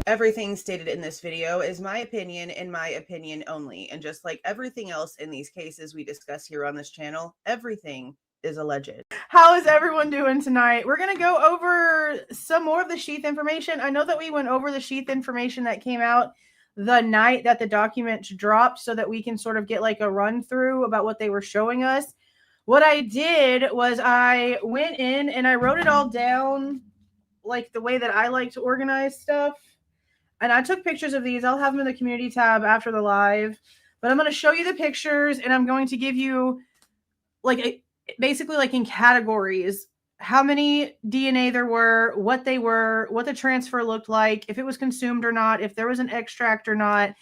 Everything stated in this video is my opinion and my opinion only. And just like everything else in these cases we discuss here on this channel, everything is alleged. How is everyone doing tonight? We're going to go over some more of the Sheath information. I know that we went over the Sheath information that came out the night that the documents dropped so that we can sort of get like a run through about what they were showing us. What I did was I went in and I wrote it all down like the way that I like to organize stuff. And I took pictures of these. I'll have them in the community tab after the live. But I'm going to show you the pictures and I'm going to give you like basically like in categories how many DNA there were, what they were, what the transfer looked like, if it was consumed or not, if there was an extract or not,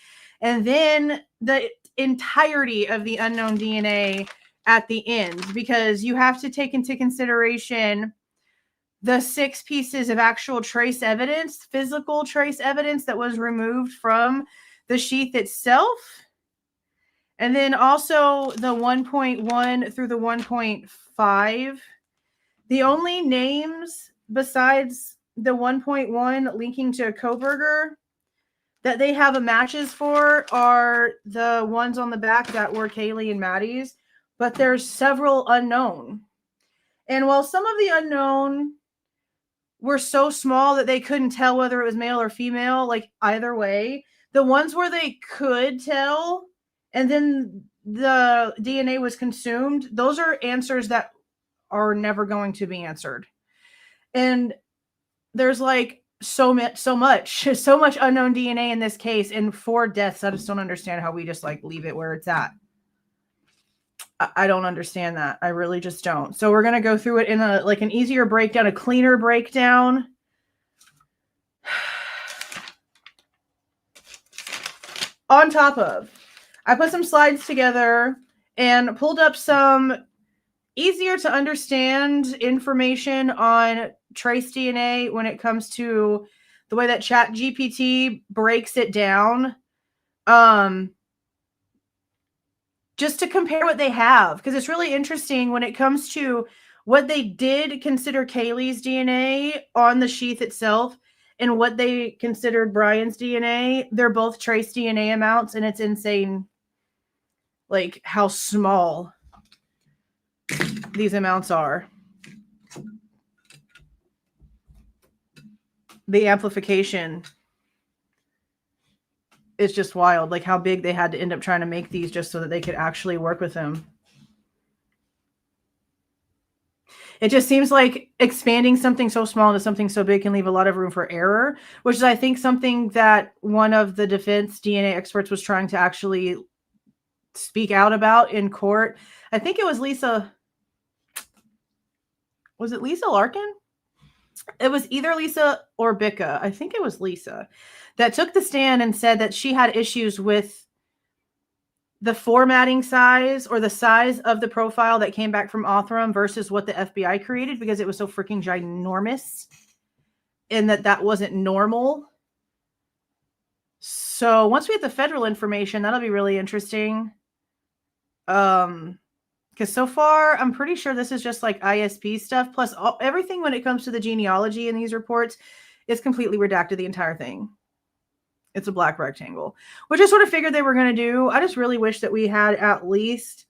and then the entirety of the unknown DNA at the end, because you have to take into consideration the 6 pieces of actual trace evidence, physical trace evidence that was removed from the sheath itself. And then also the 1.1 through the 1.5. The only names besides the 1.1 linking to Kohberger that they have a matches for are the ones on the back that were Kaylee and Maddie's, but there's several unknown. And while some of the unknown were so small that they couldn't tell whether it was male or female, like either way, the ones where they could tell and then the DNA was consumed, those are answers that are never going to be answered. And there's like so much unknown DNA in this case, and 4 deaths. I just don't understand how we just like leave it where it's at. I don't understand that. I really just don't. So we're going to go through it in a like an easier breakdown, a cleaner breakdown. On top of, I put some slides together and pulled up some easier to understand information on trace DNA when it comes to the way that ChatGPT breaks it down. Just to compare what they have, because it's really interesting when it comes to what they did consider Kaylee's DNA on the sheath itself and what they considered Bryan's DNA. They're both trace DNA amounts, and it's insane like how small these amounts are. The amplification is just wild, like how big they had to end up trying to make these just so that they could actually work with them. It just seems like expanding something so small into something so big can leave a lot of room for error, which is, I think, something that one of the defense DNA experts was trying to actually speak out about in court. I think it was Lisa. Was it Lisa Larkin? It was either Lisa or Bicca. I think it was Lisa that took the stand and said that she had issues with the formatting size or the size of the profile that came back from Othram versus what the FBI created, because it was so freaking ginormous and that wasn't normal. So once we get the federal information, that'll be really interesting. Because so far, I'm pretty sure this is just like ISP stuff. Plus, everything when it comes to the genealogy in these reports is completely redacted, the entire thing. It's a black rectangle, which I sort of figured they were going to do. I just really wish that we had at least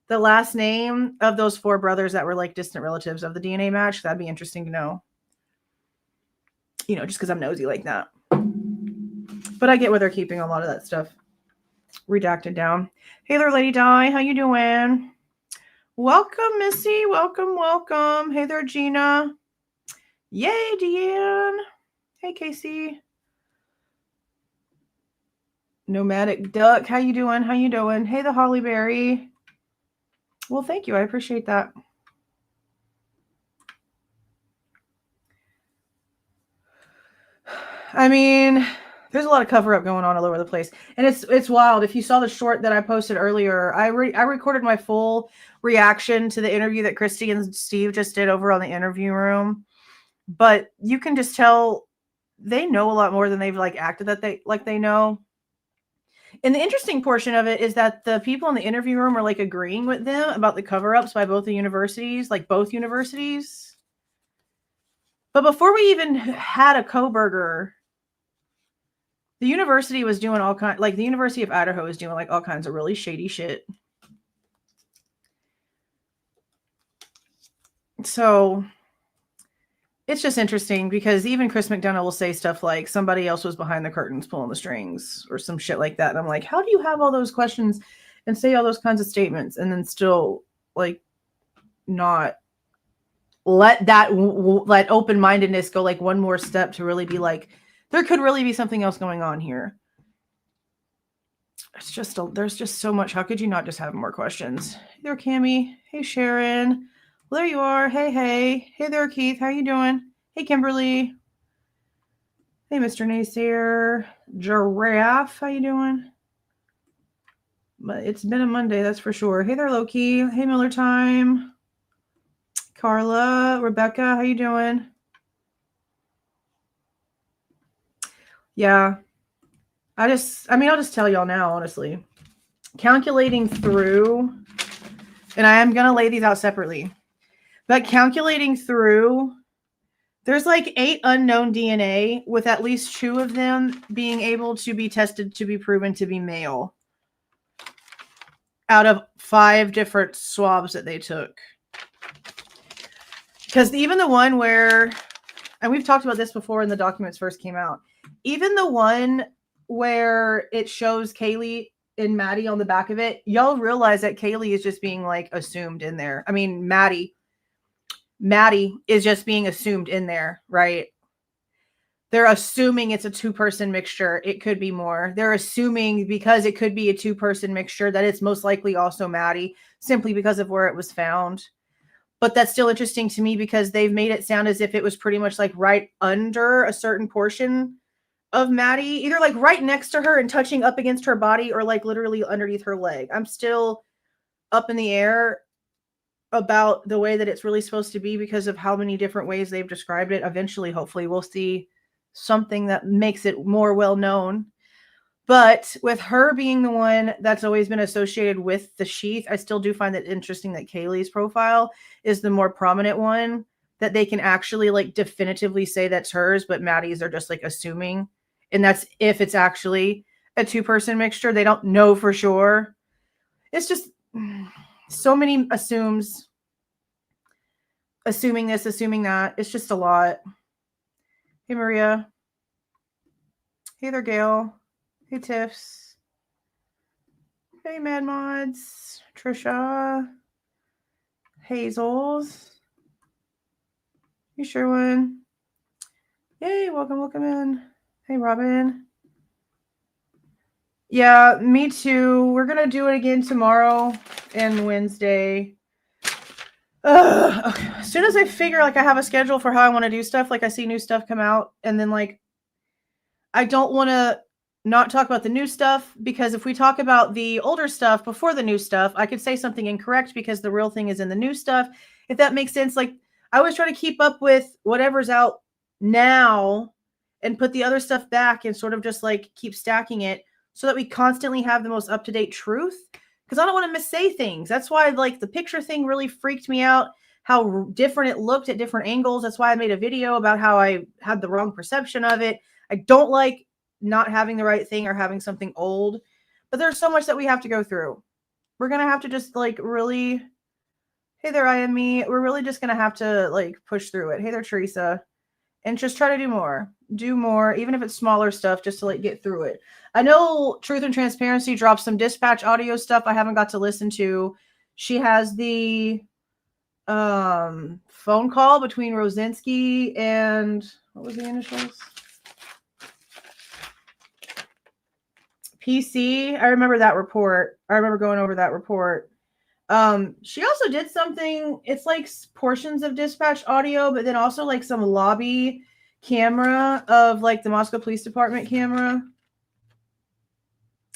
the last name of those 4 brothers that were like distant relatives of the DNA match. That'd be interesting to know. You know, just because I'm nosy like that. But I get where they're keeping a lot of that stuff redacted down. Hey there, Lady Di. How you doing? Welcome, Missy. Welcome, welcome. Hey there, Gina. Yay, Deanne. Hey, Casey. Nomadic Duck. How you doing? How you doing? Hey, the Hollyberry. Well, thank you. I appreciate that. I mean, there's a lot of cover-up going on all over the place. And it's wild. If you saw the short that I posted earlier, I recorded my full reaction to the interview that Christy and Steve just did over on the interview room. But you can just tell they know a lot more than they've like acted that they know. And the interesting portion of it is that the people in the interview room are like agreeing with them about the cover-ups by both the universities, like both universities. But before we even had a Kohberger The university was doing all kinds, like the University of Idaho is doing like all kinds of really shady shit. So it's just interesting because even Chris McDonough will say stuff like somebody else was behind the curtains pulling the strings or some shit like that. And I'm like, how do you have all those questions and say all those kinds of statements and then still like not let that let open-mindedness go like one more step to really be like, there could really be something else going on here. It's just there's just so much. How could you not just have more questions? Hey there, Cammie. Hey, Sharon. Well, there you are. Hey there, Keith. How you doing? Hey, Kimberly. Hey, Mr. Naysayer. Giraffe. How you doing? But it's been a Monday, that's for sure. Hey there, Loki. Hey, Miller Time. Carla, Rebecca, how you doing? Yeah. I'll just tell y'all now, honestly. Calculating through, and I am going to lay these out separately, but calculating through, there's like 8 unknown DNA with at least 2 of them being able to be tested to be proven to be male out of 5 different swabs that they took. Because even the one where, and we've talked about this before when the documents first came out, even the one where it shows Kaylee and Maddie on the back of it, y'all realize that Kaylee is just being like assumed in there. I mean, Maddie is just being assumed in there, right? They're assuming it's a 2-person mixture. It could be more. They're assuming because it could be a 2-person mixture that it's most likely also Maddie, simply because of where it was found. But that's still interesting to me because they've made it sound as if it was pretty much like right under a certain portion of Maddie, either like right next to her and touching up against her body or like literally underneath her leg. I'm still up in the air about the way that it's really supposed to be because of how many different ways they've described it. Eventually, hopefully, we'll see something that makes it more well known. But with her being the one that's always been associated with the Sheath, I still do find it interesting that Kaylee's profile is the more prominent one, that they can actually like definitively say that's hers, but Maddie's are just like assuming. And that's if it's actually a 2-person mixture. They don't know for sure. It's just so many assuming this, assuming that. It's just a lot. Hey, Maria. Hey there, Gail. Hey, Tiffs. Hey, Mad Mods. Trisha. Hazels. Hey, Sherwin. Yay, welcome in. Hey, Robin. Yeah, me too. We're going to do it again tomorrow and Wednesday. Okay. As soon as I figure like I have a schedule for how I want to do stuff, like I see new stuff come out, and then like I don't want to not talk about the new stuff, because if we talk about the older stuff before the new stuff, I could say something incorrect because the real thing is in the new stuff. If that makes sense. Like I always try to keep up with whatever's out now and put the other stuff back and sort of just like keep stacking it so that we constantly have the most up-to-date truth, because I don't want to missay things. That's why like the picture thing really freaked me out, how different it looked at different angles. That's why I made a video about how I had the wrong perception of it. I don't like not having the right thing or having something old, but there's so much that we have to go through. We're going to have to just like really, hey there, I am me. We're really just going to have to like push through it. Hey there, Teresa. And just try to do more, even if it's smaller stuff, just to like get through it. I know Truth and Transparency dropped some dispatch audio stuff I haven't got to listen to. She has the phone call between Rosinski and what was the initials? PC. I remember that report. I remember going over that report. She also did something, it's like portions of dispatch audio, but then also like some lobby camera of like the Moscow Police Department camera.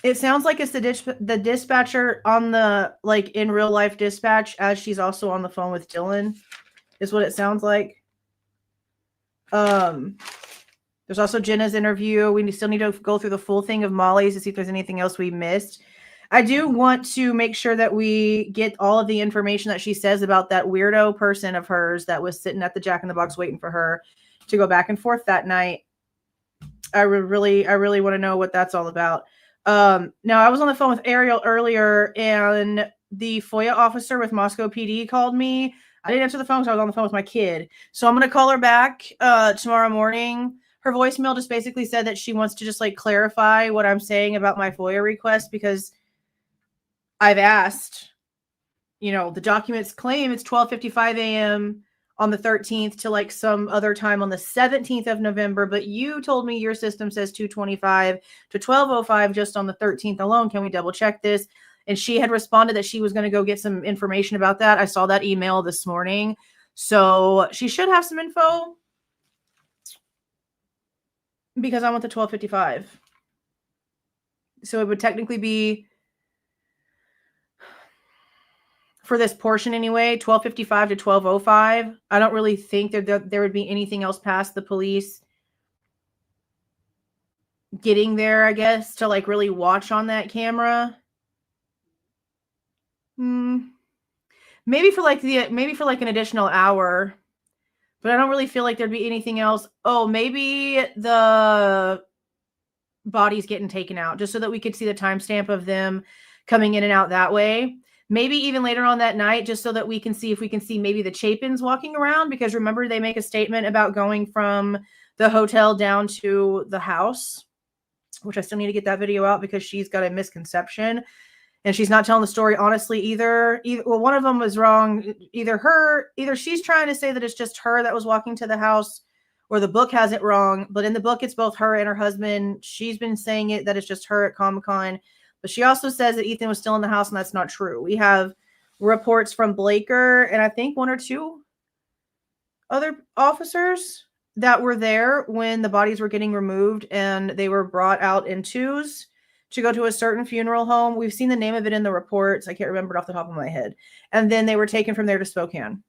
It sounds like it's the dispatcher on the like in real life dispatch as she's also on the phone with Dylan is what it sounds like. There's also Jenna's interview. We still need to go through the full thing of Molly's to see if there's anything else we missed. I do want to make sure that we get all of the information that she says about that weirdo person of hers that was sitting at the Jack in the Box waiting for her to go back and forth that night. I really want to know what that's all about. Now I was on the phone with Ariel earlier, and the FOIA officer with Moscow PD called me. I didn't answer the phone because I was on the phone with my kid. So I'm going to call her back tomorrow morning. Her voicemail just basically said that she wants to just like clarify what I'm saying about my FOIA request, because I've asked, you know, the documents claim it's 12:55 a.m. on the 13th to like some other time on the 17th of November, but you told me your system says 2:25 to 12:05 just on the 13th alone. Can we double check this? And she had responded that she was going to go get some information about that. I saw that email this morning. So she should have some info, because I want the 12:55. So it would technically be, for this portion anyway, 12:55 to 12:05. I don't really think that there would be anything else past the police getting there, I guess, to like really watch on that camera. Maybe for like an additional hour, but I don't really feel like there'd be anything else. Oh, maybe the body's getting taken out, just so that we could see the timestamp of them coming in and out that way. Maybe even later on that night, just so that we can see if we can see maybe the Chapins walking around, because remember they make a statement about going from the hotel down to the house, which I still need to get that video out because she's got a misconception and she's not telling the story honestly either. Well, one of them was wrong. Either she's trying to say that it's just her that was walking to the house, or the book has it wrong. But in the book, it's both her and her husband. She's been saying it that it's just her at Comic-Con. But she also says that Ethan was still in the house, and that's not true. We have reports from Blaker and I think one or two other officers that were there when the bodies were getting removed, and they were brought out in twos to go to a certain funeral home. We've seen the name of it in the reports. I can't remember it off the top of my head. And then they were taken from there to Spokane.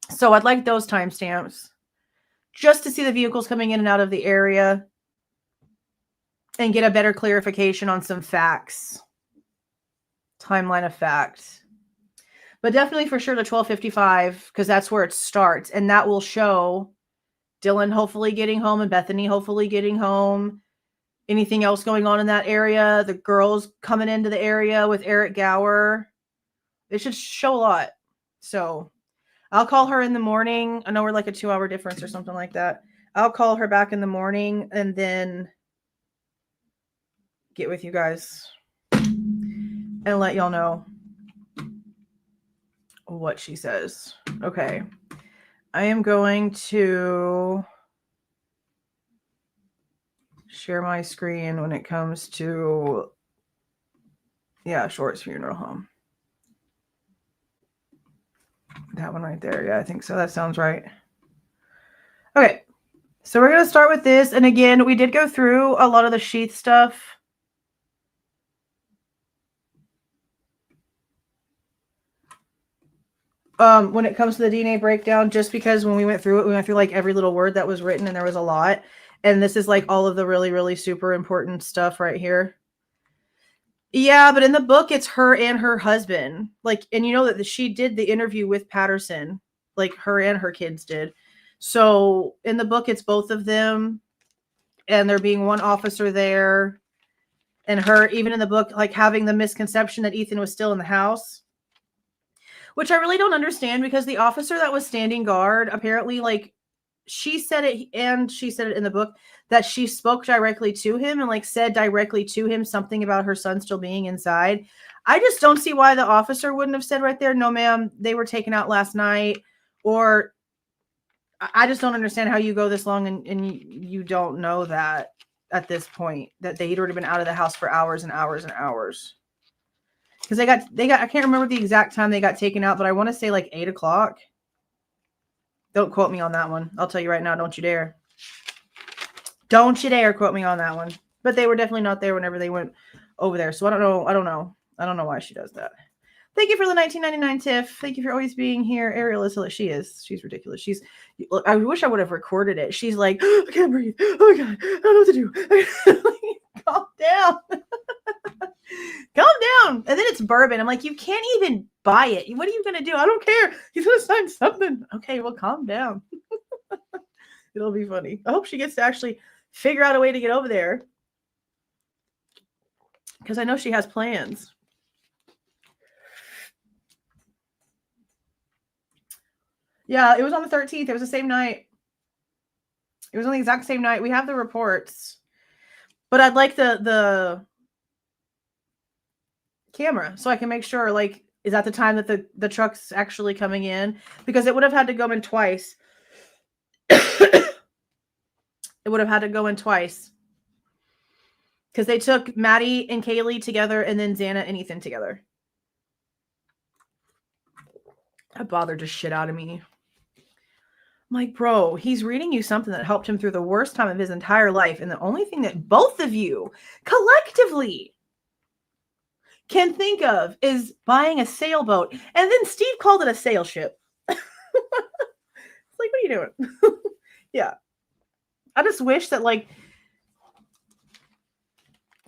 So I'd like those timestamps just to see the vehicles coming in and out of the area and get a better clarification on some facts. Timeline of facts. But definitely for sure the 12:55, because that's where it starts. And that will show Dylan hopefully getting home and Bethany hopefully getting home. Anything else going on in that area? The girls coming into the area with Eric Gower. It should show a lot. So I'll call her in the morning. I know we're like a 2-hour difference or something like that. I'll call her back in the morning and then get with you guys and let y'all know what she says. Okay. I am going to share my screen when it comes to, Short's funeral home. That one right there. Yeah, I think so. That sounds right. Okay. So we're going to start with this. And again, we did go through a lot of the Sheath stuff. When it comes to the DNA breakdown, just because when we went through it, we went through like every little word that was written, and there was a lot. And this is like all of the really, really super important stuff right here. Yeah, but in the book, it's her and her husband. Like, and you know that she did the interview with Patterson, like her and her kids did. So in the book, it's both of them, and there being one officer there, and her, even in the book, like having the misconception that Ethan was still in the house, which I really don't understand, because the officer that was standing guard, apparently, like, she said it, and she said it in the book, that she spoke directly to him and like said directly to him something about her son still being inside. I just don't see why the officer wouldn't have said right there, no ma'am, they were taken out last night. Or I just don't understand how you go this long and you don't know that at this point, that they'd already been out of the house for hours and hours and hours. Because they got, I can't remember the exact time they got taken out, but I want to say like 8 o'clock. Don't quote me on that one. I'll tell you right now, don't you dare. Don't you dare quote me on that one. But they were definitely not there whenever they went over there. So I don't know why she does that. Thank you for the 1999 Tiff. Thank you for always being here. Ariel is hilarious. She's ridiculous. I wish I would have recorded it. She's like, oh, I can't breathe. Oh my God, I don't know what to do. Calm down. Calm down. And then it's bourbon. I'm like, you can't even buy it. What are you going to do? I don't care. He's going to sign something. Okay, well, calm down. It'll be funny. I hope she gets to actually figure out a way to get over there. Because I know she has plans. Yeah, it was on the 13th. It was the same night. It was on the exact same night. We have the reports. But I'd like the camera so I can make sure, like, is that the time that the truck's actually coming in? Because it would have had to go in twice. It would have had to go in twice. Because they took Maddie and Kaylee together and then Xana and Ethan together. That bothered the shit out of me. I'm like, bro, he's reading you something that helped him through the worst time of his entire life. And the only thing that both of you collectively can think of is buying a sailboat. And then Steve called it a sail ship. It's like, what are you doing? Yeah. I just wish that, like,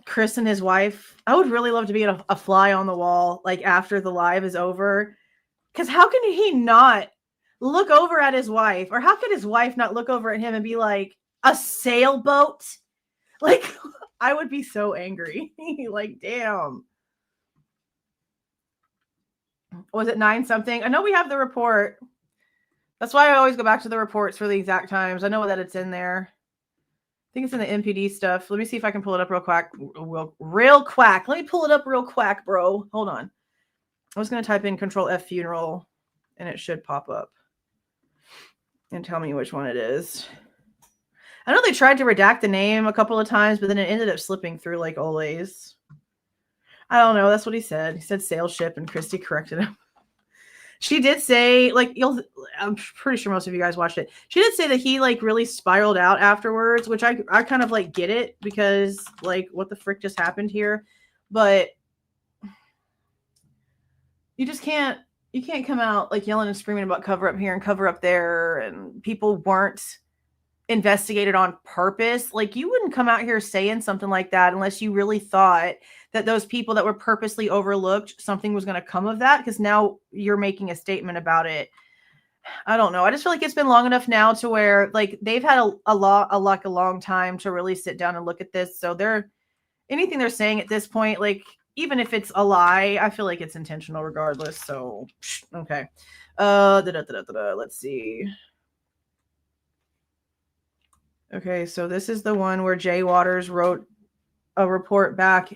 Chris and his wife, I would really love to be a fly on the wall, like, after the live is over. Because how can he not look over at his wife? Or how could his wife not look over at him and be like, a sailboat? Like, I would be so angry. Like, damn. Was it 9 something? I know we have the report. That's why I always go back to the reports for the exact times. I know that it's in there. I think it's in the MPD stuff. Let me see if I can pull it up real quick. Real quack. Let me pull it up real quack, bro. Hold on. I was going to type in Control F funeral, and it should pop up and tell me which one it is. I know they tried to redact the name a couple of times, but then it ended up slipping through like always. I don't know. That's what he said. He said sail ship, and Christy corrected him. She did say, like, I'm pretty sure most of you guys watched it. She did say that he, like, really spiraled out afterwards, which I kind of, like, get it because, like, what the frick just happened here? But you just can't come out, like, yelling and screaming about cover up here and cover up there, and people weren't investigated on purpose. Like, you wouldn't come out here saying something like that unless you really thought that those people that were purposely overlooked, something was going to come of that, because now you're making a statement about it. I don't know. I just feel like it's been long enough now to where, like, they've had a long time to really sit down and look at this. So anything they're saying at this point, like, even if it's a lie, I feel like it's intentional regardless. So, okay. Let's see. Okay, so this is the one where Jay Waters wrote a report back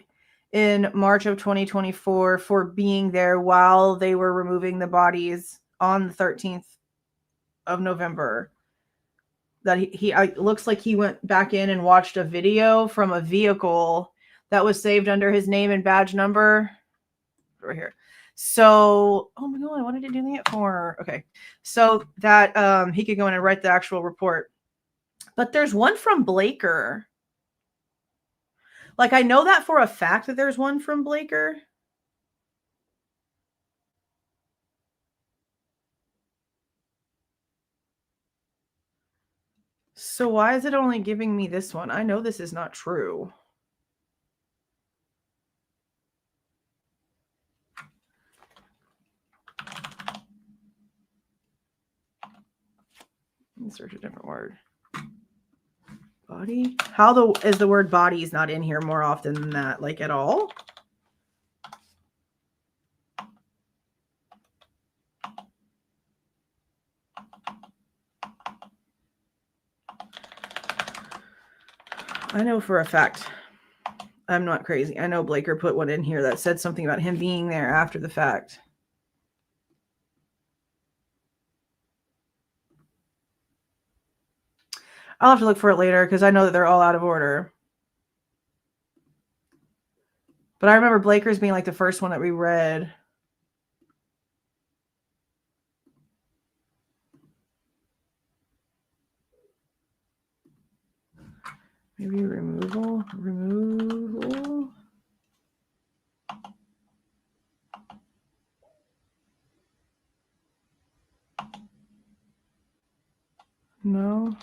in March of 2024 for being there while they were removing the bodies on the 13th of November. That he looks like he went back in and watched a video from a vehicle that was saved under his name and badge number. Right here. So, oh my God, what did it do that for? Okay, so that he could go in and write the actual report. But there's one from Blaker. Like, I know that for a fact that there's one from Blaker. So why is it only giving me this one? I know this is not true. Let me search a different word. Body? How is the word body is not in here more often than that? Like, at all? I know for a fact. I'm not crazy. I know Blaker put one in here that said something about him being there after the fact. I'll have to look for it later because I know that they're all out of order. But I remember Blaker's being like the first one that we read. Maybe removal. No.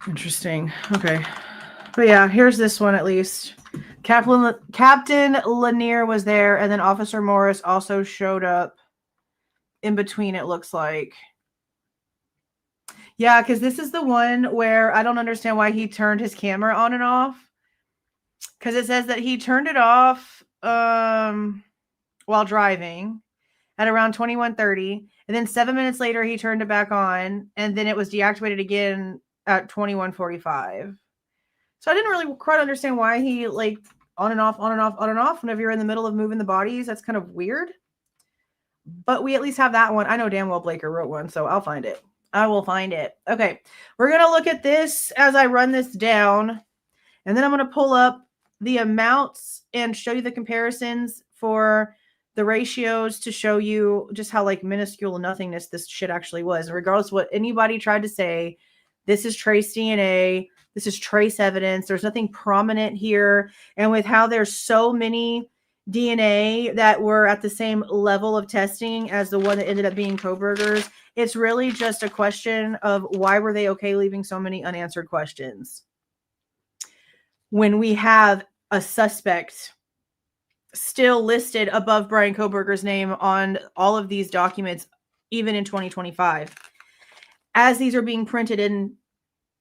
Interesting. Okay. But yeah, here's this one at least. Captain Lanier was there, and then Officer Morris also showed up in between, it looks like. Yeah, because this is the one where I don't understand why he turned his camera on and off. Because it says that he turned it off while driving at around 21:30. And then 7 minutes later, he turned it back on. And then it was deactivated again at 21:45. So I didn't really quite understand why he like on and off, on and off, on and off whenever you're in the middle of moving the bodies. That's kind of weird. But we at least have that one. I know damn well Blaker wrote one, so I'll find it. I will find it. Okay. We're going to look at this as I run this down. And then I'm going to pull up the amounts and show you the comparisons for the ratios to show you just how like minuscule nothingness this shit actually was. Regardless of what anybody tried to say, this is trace DNA. This is trace evidence. There's nothing prominent here. And with how there's so many DNA that were at the same level of testing as the one that ended up being Kohberger's, it's really just a question of why were they okay leaving so many unanswered questions when we have a suspect still listed above Bryan Kohberger's name on all of these documents, even in 2025, as these are being printed in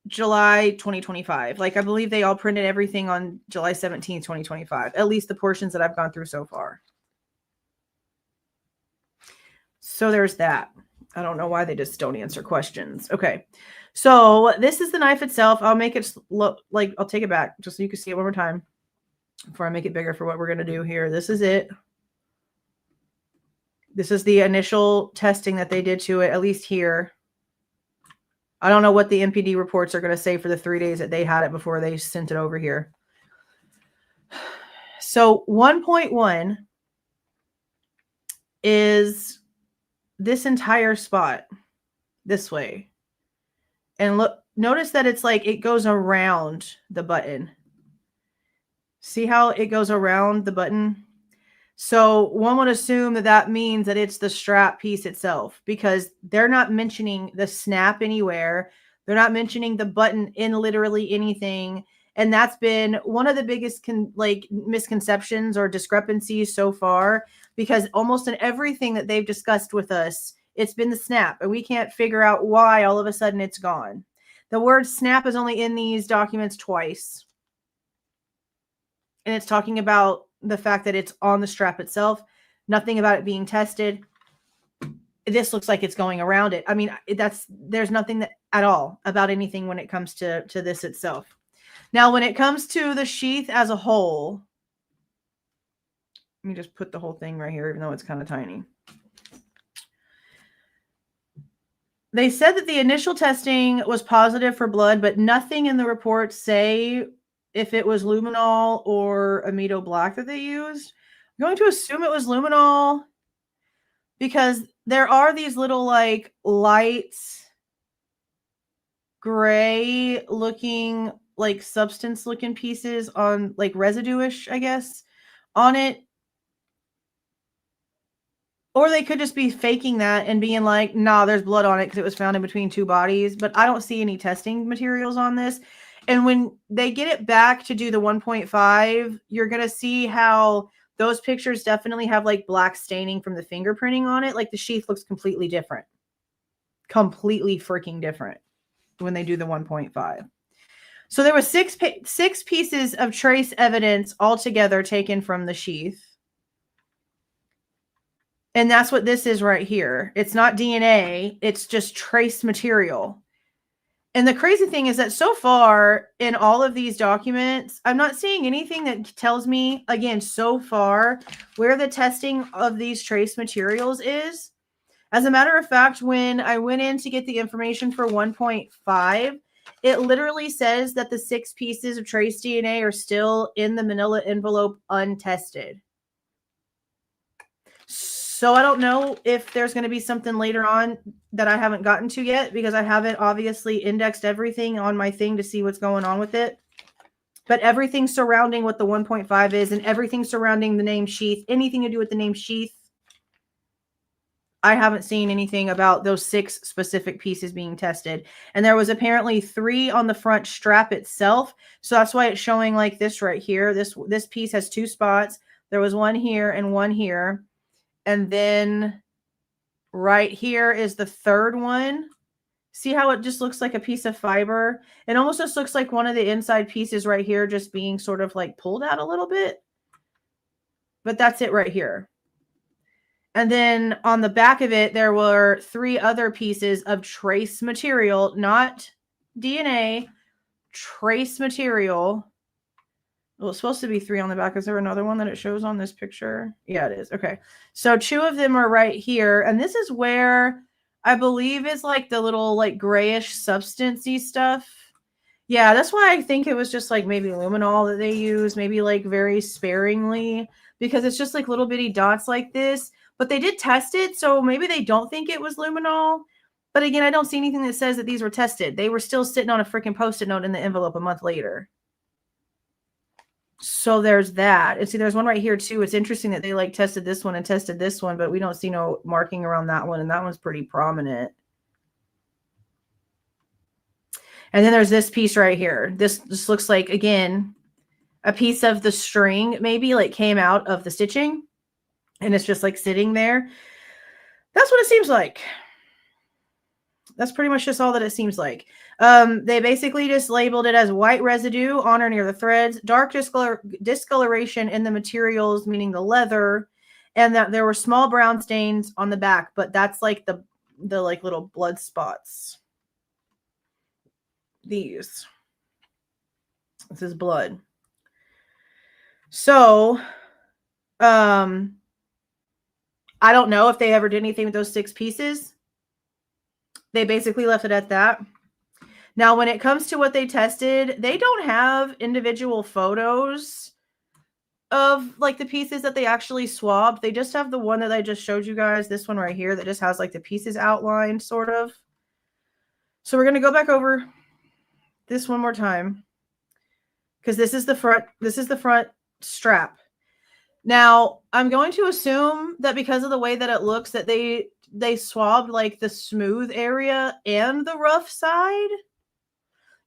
July 2025. Like I believe they all printed everything on July 17th, 2025, at least the portions that I've gone through so far. So there's that. I don't know why they just don't answer questions. Okay. So this is the knife itself. I'll make it look like, I'll take it back just so you can see it one more time before I make it bigger for what we're going to do here. This is it. This is the initial testing that they did to it, at least here. I don't know what the MPD reports are going to say for the 3 days that they had it before they sent it over here. So 1.1 is this entire spot this way. And look, notice that it's like it goes around the button. See how it goes around the button? So one would assume that that means that it's the strap piece itself, because they're not mentioning the snap anywhere. They're not mentioning the button in literally anything. And that's been one of the biggest misconceptions or discrepancies so far, because almost in everything that they've discussed with us, it's been the snap, and we can't figure out why all of a sudden it's gone. The word snap is only in these documents twice. And it's talking about the fact that it's on the strap itself, nothing about it being tested. This looks like it's going around it. I mean, there's nothing at all about anything when it comes to this itself. Now, when it comes to the sheath as a whole, let me just put the whole thing right here, even though it's kind of tiny. They said that the initial testing was positive for blood, but nothing in the reports say if it was luminol or amido black that they used. I'm going to assume it was luminol because there are these little like light gray looking like substance looking pieces on like residue-ish, I guess, on it. Or they could just be faking that and being like, nah, there's blood on it because it was found in between two bodies. But I don't see any testing materials on this. And when they get it back to do the 1.5, you're going to see how those pictures definitely have like black staining from the fingerprinting on it. Like the sheath looks completely different. Completely freaking different when they do the 1.5. So there was six pieces of trace evidence altogether taken from the sheath. And that's what this is right here. It's not DNA. It's just trace material. And the crazy thing is that so far in all of these documents, I'm not seeing anything that tells me, again, so far, where the testing of these trace materials is. As a matter of fact, when I went in to get the information for 1.5, it literally says that the 6 pieces of trace DNA are still in the manila envelope untested. So I don't know if there's going to be something later on that I haven't gotten to yet, because I haven't obviously indexed everything on my thing to see what's going on with it. But everything surrounding what the 1.5 is and everything surrounding the name Sheath, anything to do with the name Sheath, I haven't seen anything about those 6 specific pieces being tested. And there was apparently 3 on the front strap itself. So that's why it's showing like this right here. This piece has 2 spots. There was one here and one here. And then right here is the third one. See how it just looks like a piece of fiber? It almost just looks like one of the inside pieces right here just being sort of like pulled out a little bit. But that's it right here. And then on the back of it, there were 3 other pieces of trace material, not DNA, trace material. Well, it's supposed to be 3 on the back. Is there another one that it shows on this picture? Yeah, it is. Okay. So 2 of them are right here. And this is where I believe is like the little like grayish substance-y stuff. Yeah, that's why I think it was just like maybe luminol that they use, maybe like very sparingly, because it's just like little bitty dots like this. But they did test it, so maybe they don't think it was luminol. But again, I don't see anything that says that these were tested. They were still sitting on a freaking Post-it note in the envelope a month later. So there's that. And see, there's one right here too. It's interesting that they like tested this one and tested this one, but we don't see no marking around that one. And that one's pretty prominent. And then there's this piece right here. This looks like, again, a piece of the string maybe like came out of the stitching. And it's just like sitting there. That's what it seems like. That's pretty much just all that it seems like. They basically just labeled it as white residue on or near the threads, dark discoloration in the materials, meaning the leather, and that there were small brown stains on the back, but that's like the like little blood spots. This is blood. So, I don't know if they ever did anything with those 6 pieces. They basically left it at that. Now, when it comes to what they tested, they don't have individual photos of like the pieces that they actually swabbed. They just have the one that I just showed you guys, this one right here that just has like the pieces outlined sort of. So we're going to go back over this one more time because this is the front strap. Now, I'm going to assume that because of the way that it looks that they swabbed like the smooth area and the rough side.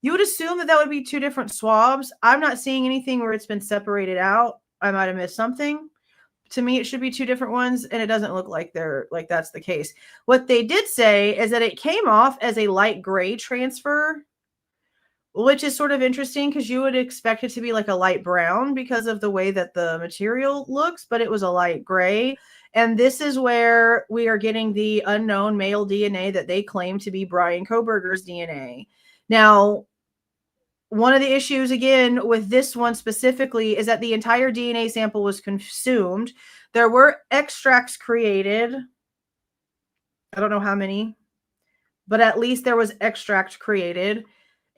You would assume that would be 2 different swabs. I'm not seeing anything where it's been separated out. I might have missed something. To me, it should be 2 different ones, and it doesn't look like that's the case. What they did say is that it came off as a light gray transfer, which is sort of interesting because you would expect it to be like a light brown because of the way that the material looks, but it was a light gray. And this is where we are getting the unknown male DNA that they claim to be Bryan Kohberger's DNA. Now, one of the issues, again, with this one specifically is that the entire DNA sample was consumed. There were extracts created. I don't know how many, but at least there was extract created.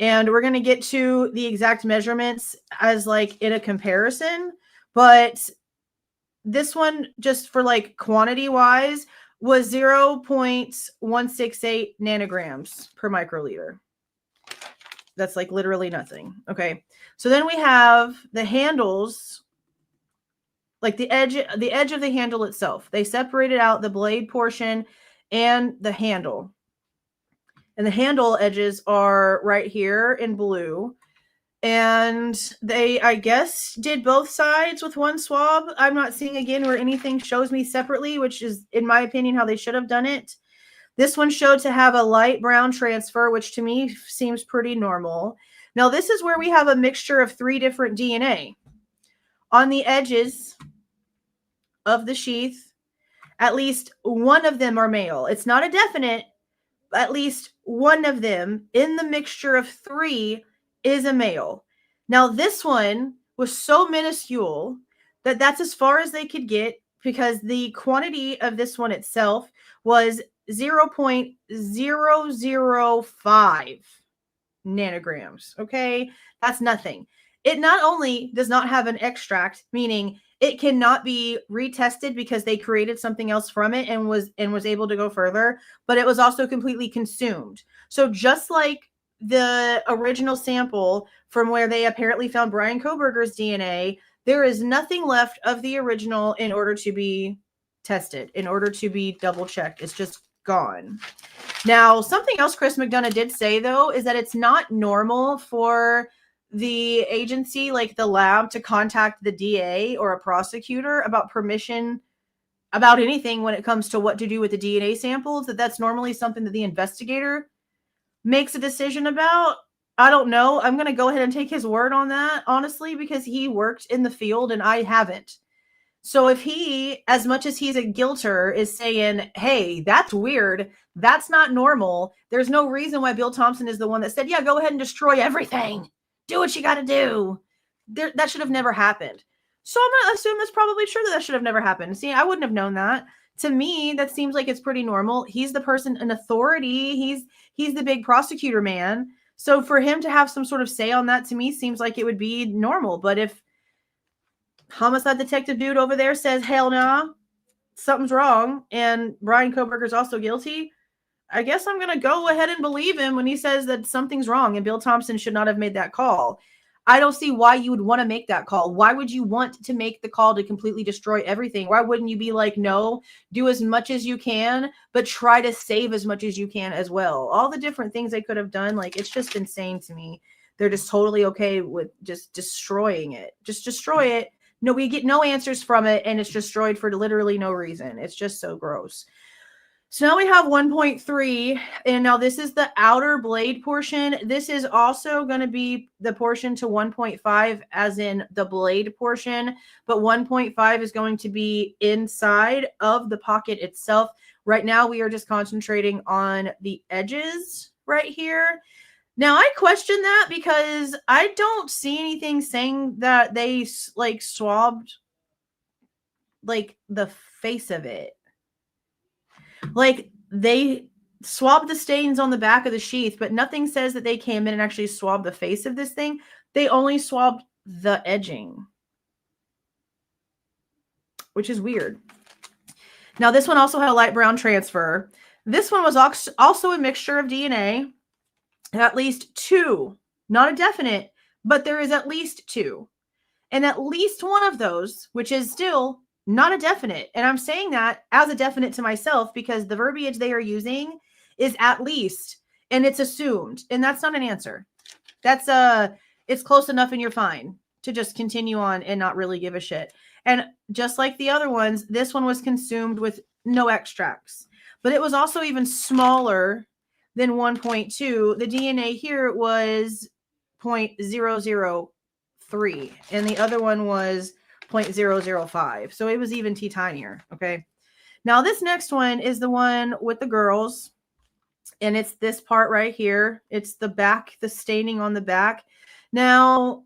And we're going to get to the exact measurements as like in a comparison. But this one, just for like quantity wise, was 0.168 nanograms per microliter. That's like literally nothing. Okay. So then we have the handles, like the edge of the handle itself. They separated out the blade portion and the handle. And the handle edges are right here in blue. And they, I guess, did both sides with one swab. I'm not seeing again where anything shows me separately, which is, in my opinion, how they should have done it. This one showed to have a light brown transfer, which to me seems pretty normal. Now, this is where we have a mixture of 3 different DNA. On the edges of the sheath, at least one of them are male. It's not a definite. At least one of them in the mixture of 3 is a male. Now, this one was so minuscule that that's as far as they could get because the quantity of this one itself was 0.005 nanograms. Okay, that's nothing. It not only does not have an extract, meaning it cannot be retested because they created something else from it and was able to go further, but it was also completely consumed. So just like the original sample from where they apparently found Bryan Kohberger's DNA, there is nothing left of the original in order to be tested, in order to be double checked. It's just gone. Now, something else Chris McDonough did say, though, is that it's not normal for the agency, like the lab, to contact the DA or a prosecutor about permission about anything when it comes to what to do with the DNA samples, that's normally something that the investigator makes a decision about. I don't know. I'm going to go ahead and take his word on that, honestly, because he worked in the field and I haven't. So if he, as much as he's a guilter, is saying, hey, that's weird, that's not normal, there's no reason why Bill Thompson is the one that said, yeah, go ahead and destroy everything. Do what you got to do. That should have never happened. So I'm going to assume that's probably true that should have never happened. See, I wouldn't have known that. To me, that seems like it's pretty normal. He's the person in authority. He's the big prosecutor man. So for him to have some sort of say on that, to me, seems like it would be normal. But if homicide detective dude over there says, hell nah, something's wrong, and Bryan Kohberger's also guilty, I guess I'm going to go ahead and believe him when he says that something's wrong and Bill Thompson should not have made that call. I don't see why you would want to make that call. Why would you want to make the call to completely destroy everything? Why wouldn't you be like, no, do as much as you can, but try to save as much as you can as well? All the different things they could have done, like, it's just insane to me. They're just totally okay with just destroying it. Just destroy it. No, we get no answers from it, and it's destroyed for literally no reason. It's just so gross. So now we have 1.3, and now this is the outer blade portion. This is also going to be the portion to 1.5, as in the blade portion, but 1.5 is going to be inside of the pocket itself. Right now, we are just concentrating on the edges right here. Now, I question that because I don't see anything saying that they, like, swabbed, like, the face of it. Like, they swabbed the stains on the back of the sheath, but nothing says that they came in and actually swabbed the face of this thing. They only swabbed the edging, which is weird. Now, this one also had a light brown transfer. This one was also a mixture of DNA, at least two, not a definite, but there is at least two. And at least one of those, which is still not a definite. And I'm saying that as a definite to myself because the verbiage they are using is at least, and it's assumed. And that's not an answer. That's it's close enough and you're fine to just continue on and not really give a shit. And just like the other ones, this one was consumed with no extracts, but it was also even smaller than 1.2. The DNA here was 0.003 and the other one was 0.005. So it was even tinier. Okay. Now this next one is the one with the girls. And it's this part right here. It's the back, the staining on the back. Now,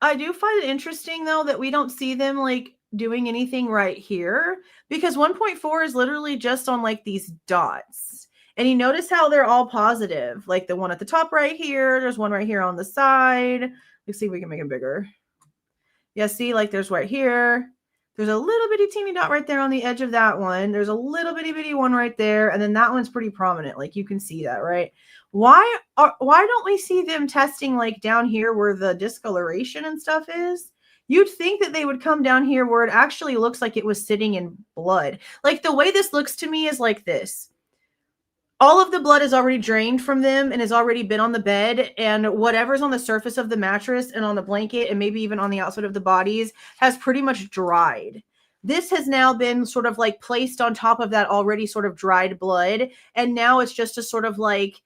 I do find it interesting though that we don't see them like doing anything right here because 1.4 is literally just on like these dots. And you notice how they're all positive. Like the one at the top right here. There's one right here on the side. Let's see if we can make them bigger. Yeah, see, like there's right here. There's a little bitty teeny dot right there on the edge of that one. There's a little bitty one right there. And then that one's pretty prominent. Like you can see that, right? Why don't we see them testing like down here where the discoloration and stuff is? You'd think that they would come down here where it actually looks like it was sitting in blood. Like the way this looks to me is like this. All of the blood is already drained from them and has already been on the bed, and whatever's on the surface of the mattress and on the blanket and maybe even on the outside of the bodies has pretty much dried. This has now been sort of like placed on top of that already sort of dried blood, and now it's just a sort of like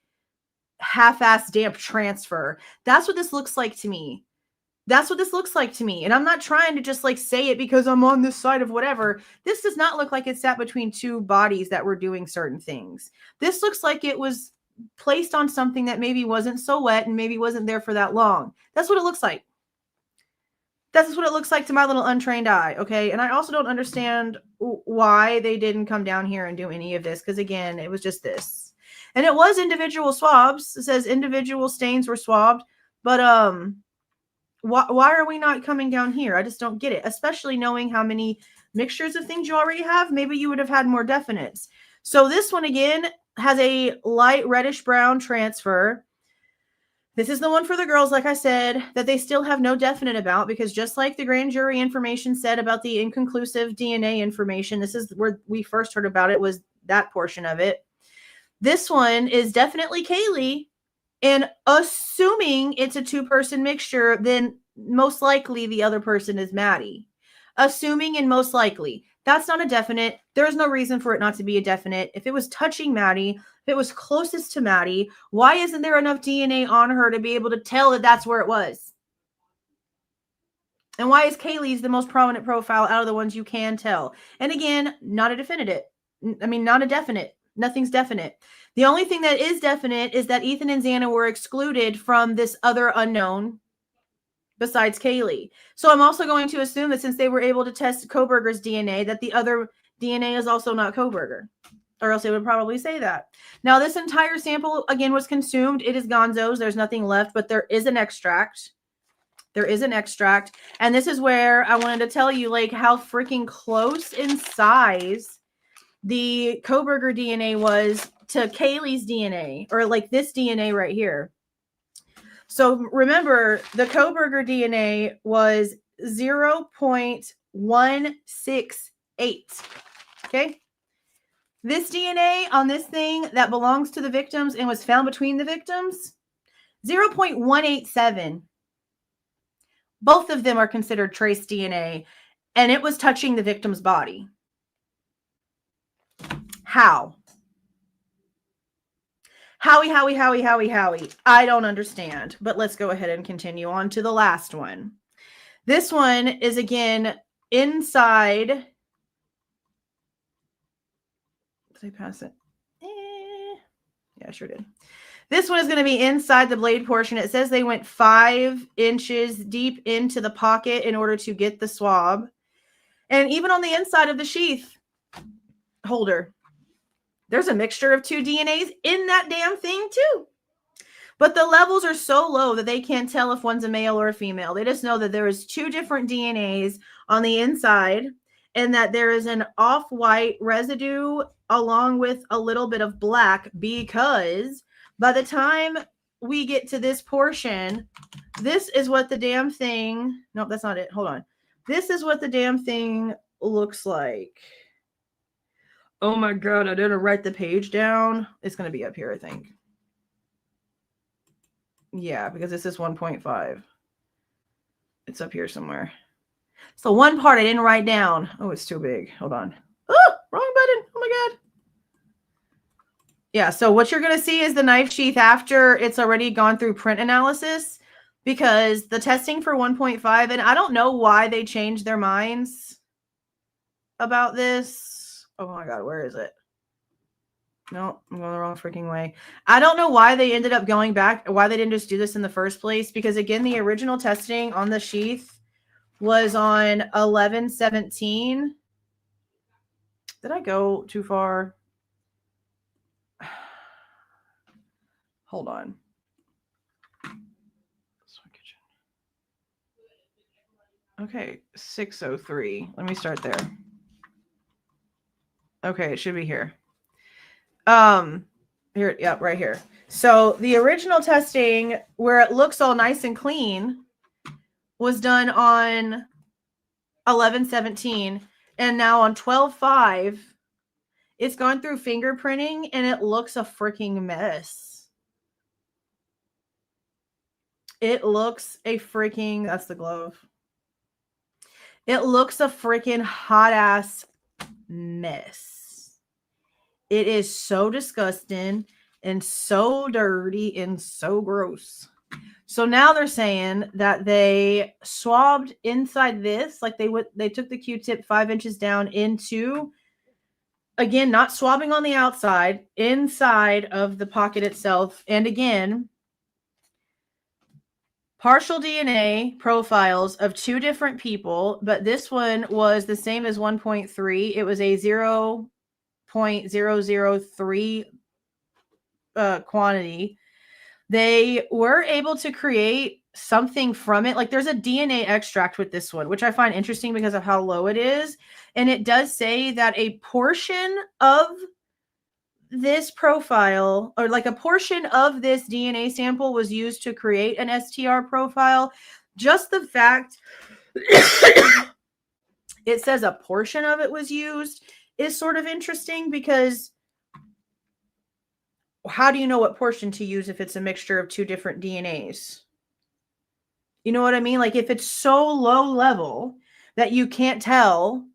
half-ass damp transfer. That's what this looks like to me. That's what this looks like to me. And I'm not trying to just like say it because I'm on this side of whatever. This does not look like it sat between two bodies that were doing certain things. This looks like it was placed on something that maybe wasn't so wet and maybe wasn't there for that long. That's what it looks like. That's what it looks like to my little untrained eye, okay? And I also don't understand why they didn't come down here and do any of this because, again, it was just this. And it was individual swabs. It says individual stains were swabbed, but why are we not coming down here? I just don't get it, especially knowing how many mixtures of things you already have. Maybe you would have had more definites. So this one, again, has a light reddish brown transfer. This is the one for the girls, like I said, that they still have no definite about, because just like the grand jury information said about the inconclusive DNA information, this is where we first heard about it, was that portion of it. This one is definitely Kaylee, and assuming it's a two-person mixture, then most likely the other person is Maddie. Assuming and most likely. That's not a definite. There's no reason for it not to be a definite. If it was touching Maddie, if it was closest to Maddie, why isn't there enough DNA on her to be able to tell that that's where it was? And why is Kaylee's the most prominent profile out of the ones you can tell? And again, not a definitive. I mean, not a definite. Nothing's definite. The only thing that is definite is that Ethan and Xana were excluded from this other unknown besides Kaylee. So I'm also going to assume that since they were able to test Kohberger's DNA, that the other DNA is also not Kohberger, or else they would probably say that. Now, this entire sample, again, was consumed. It is Gonzo's. There's nothing left, but there is an extract. There is an extract. And this is where I wanted to tell you, like, how freaking close in size the Kohberger DNA was to Kaylee's DNA, or like this DNA right here. So remember, the Kohberger DNA was 0.168. Okay. This DNA on this thing that belongs to the victims and was found between the victims, 0.187. Both of them are considered trace DNA, and it was touching the victim's body. How? Howie. I don't understand, but let's go ahead and continue on to the last one. This one is, again, inside. Did I pass it? Yeah, I sure did. This one is going to be inside the blade portion. It says they went 5 inches deep into the pocket in order to get the swab. And even on the inside of the sheath holder, there's a mixture of 2 DNAs in that damn thing too. But the levels are so low that they can't tell if one's a male or a female. They just know that there is 2 different DNAs on the inside, and that there is an off-white residue along with a little bit of black, because by the time we get to this portion, this is what the damn thing, nope, that's not it. Hold on. This is what the damn thing looks like. Oh my God, I didn't write the page down. It's going to be up here, I think. Yeah, because this is 1.5. It's up here somewhere. So one part I didn't write down. Oh, it's too big. Hold on. Oh, wrong button. Oh my God. Yeah, so what you're going to see is the knife sheath after it's already gone through print analysis, because the testing for 1.5, and I don't know why they changed their minds about this. Oh my God, where is it? No, I'm going the wrong freaking way. I don't know why they ended up going back, why they didn't just do this in the first place, because again, the original testing on the sheath was on 11/17. Did I go too far? Hold on. Okay, 603. Let me start there. Okay, it should be here. Here, yep, right here. So the original testing, where it looks all nice and clean, was done on 11/17, and now on 12/5, it's gone through fingerprinting, and it looks a freaking mess. It looks a freaking, that's the glove. It looks a freaking hot ass mess. It is so disgusting and so dirty and so gross. So now they're saying that they swabbed inside this, like they took the Q-tip 5 inches down into, again, not swabbing on the outside, inside of the pocket itself. And again, partial DNA profiles of 2 different people, but this one was the same as 1.3. It was a 0.003 quantity. They were able to create something from it. Like there's a DNA extract with this one, which I find interesting because of how low it is. And it does say that a portion of this profile, or like a portion of this DNA sample was used to create an STR profile, just the fact it says a portion of it was used is sort of interesting, because how do you know what portion to use if it's a mixture of two different DNAs? You know what I mean? Like if it's so low level that you can't tell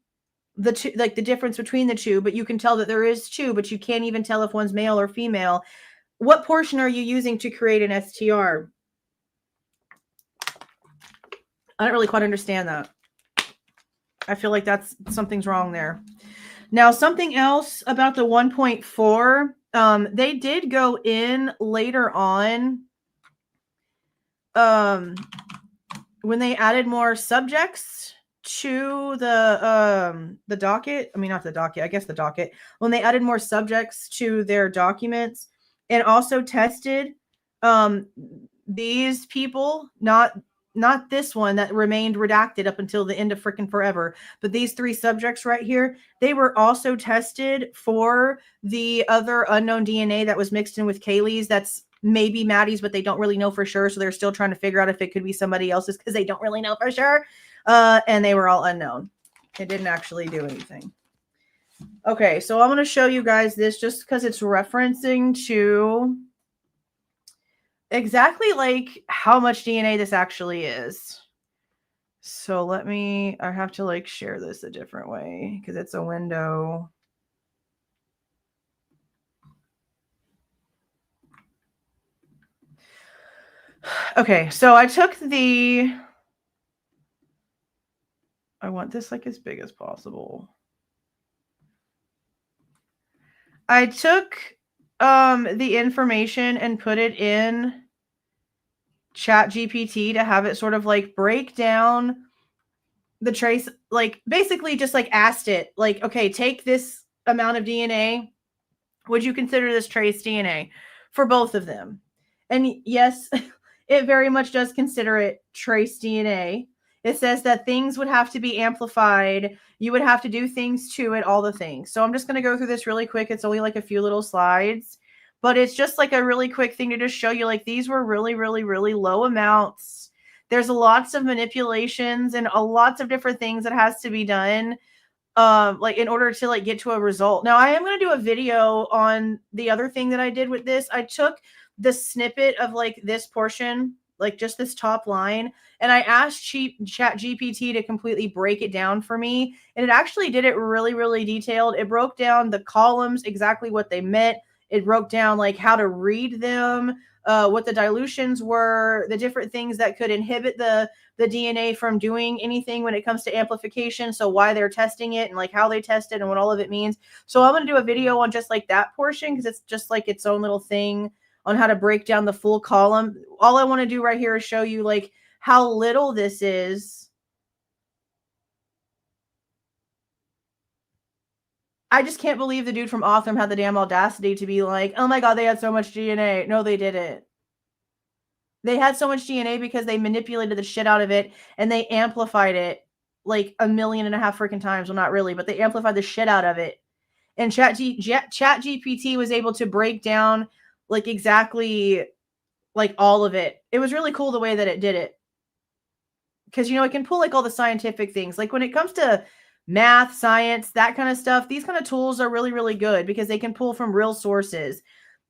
the two, like the difference between the two, but you can tell that there is two, but you can't even tell if one's male or female. What portion are you using to create an STR? I don't really quite understand that. I feel like something's wrong there. Now, something else about the 1.4, they did go in later on when they added more subjects to the docket. I mean, not the docket, I guess the docket. When they added more subjects to their documents and also tested these people, not this one that remained redacted up until the end of freaking forever, but these 3 subjects right here, they were also tested for the other unknown DNA that was mixed in with Kaylee's. That's maybe Maddie's, but they don't really know for sure. So they're still trying to figure out if it could be somebody else's, because they don't really know for sure. And they were all unknown. It didn't actually do anything. Okay, so I'm going to show you guys this just because it's referencing to exactly like how much DNA this actually is. So I have to like share this a different way because it's a window. Okay, so I want this like as big as possible. I took the information and put it in ChatGPT to have it sort of like break down the trace, like basically just like asked it like, okay, take this amount of DNA. Would you consider this trace DNA for both of them? And yes, it very much does consider it trace DNA. It says that things would have to be amplified. You would have to do things to it, all the things. So I'm just going to go through this really quick. It's only like a few little slides, but it's just like a really quick thing to just show you like these were really, really, really low amounts. There's lots of manipulations and lots of different things that has to be done like in order to like get to a result. Now I am going to do a video on the other thing that I did with this. I took the snippet of like this portion, like just this top line, and I asked ChatGPT to completely break it down for me, and it actually did it really, really detailed. It broke down the columns, exactly what they meant. It broke down like how to read them, what the dilutions were, the different things that could inhibit the DNA from doing anything when it comes to amplification. So why they're testing it and like how they test it and what all of it means. So I'm going to do a video on just like that portion because it's just like its own little thing on how to break down the full column. All I want to do right here is show you like how little this is. I just can't believe the dude from Autham had the damn audacity to be like, oh my God, they had so much DNA. No, they didn't. They had so much DNA because they manipulated the shit out of it and they amplified it like 1.5 million freaking times. Well, not really, but they amplified the shit out of it. And ChatGPT was able to break down like exactly like all of it. It was really cool the way that it did it. Because, you know, it can pull like all the scientific things. Like when it comes to math, science, that kind of stuff, these kind of tools are really, really good because they can pull from real sources.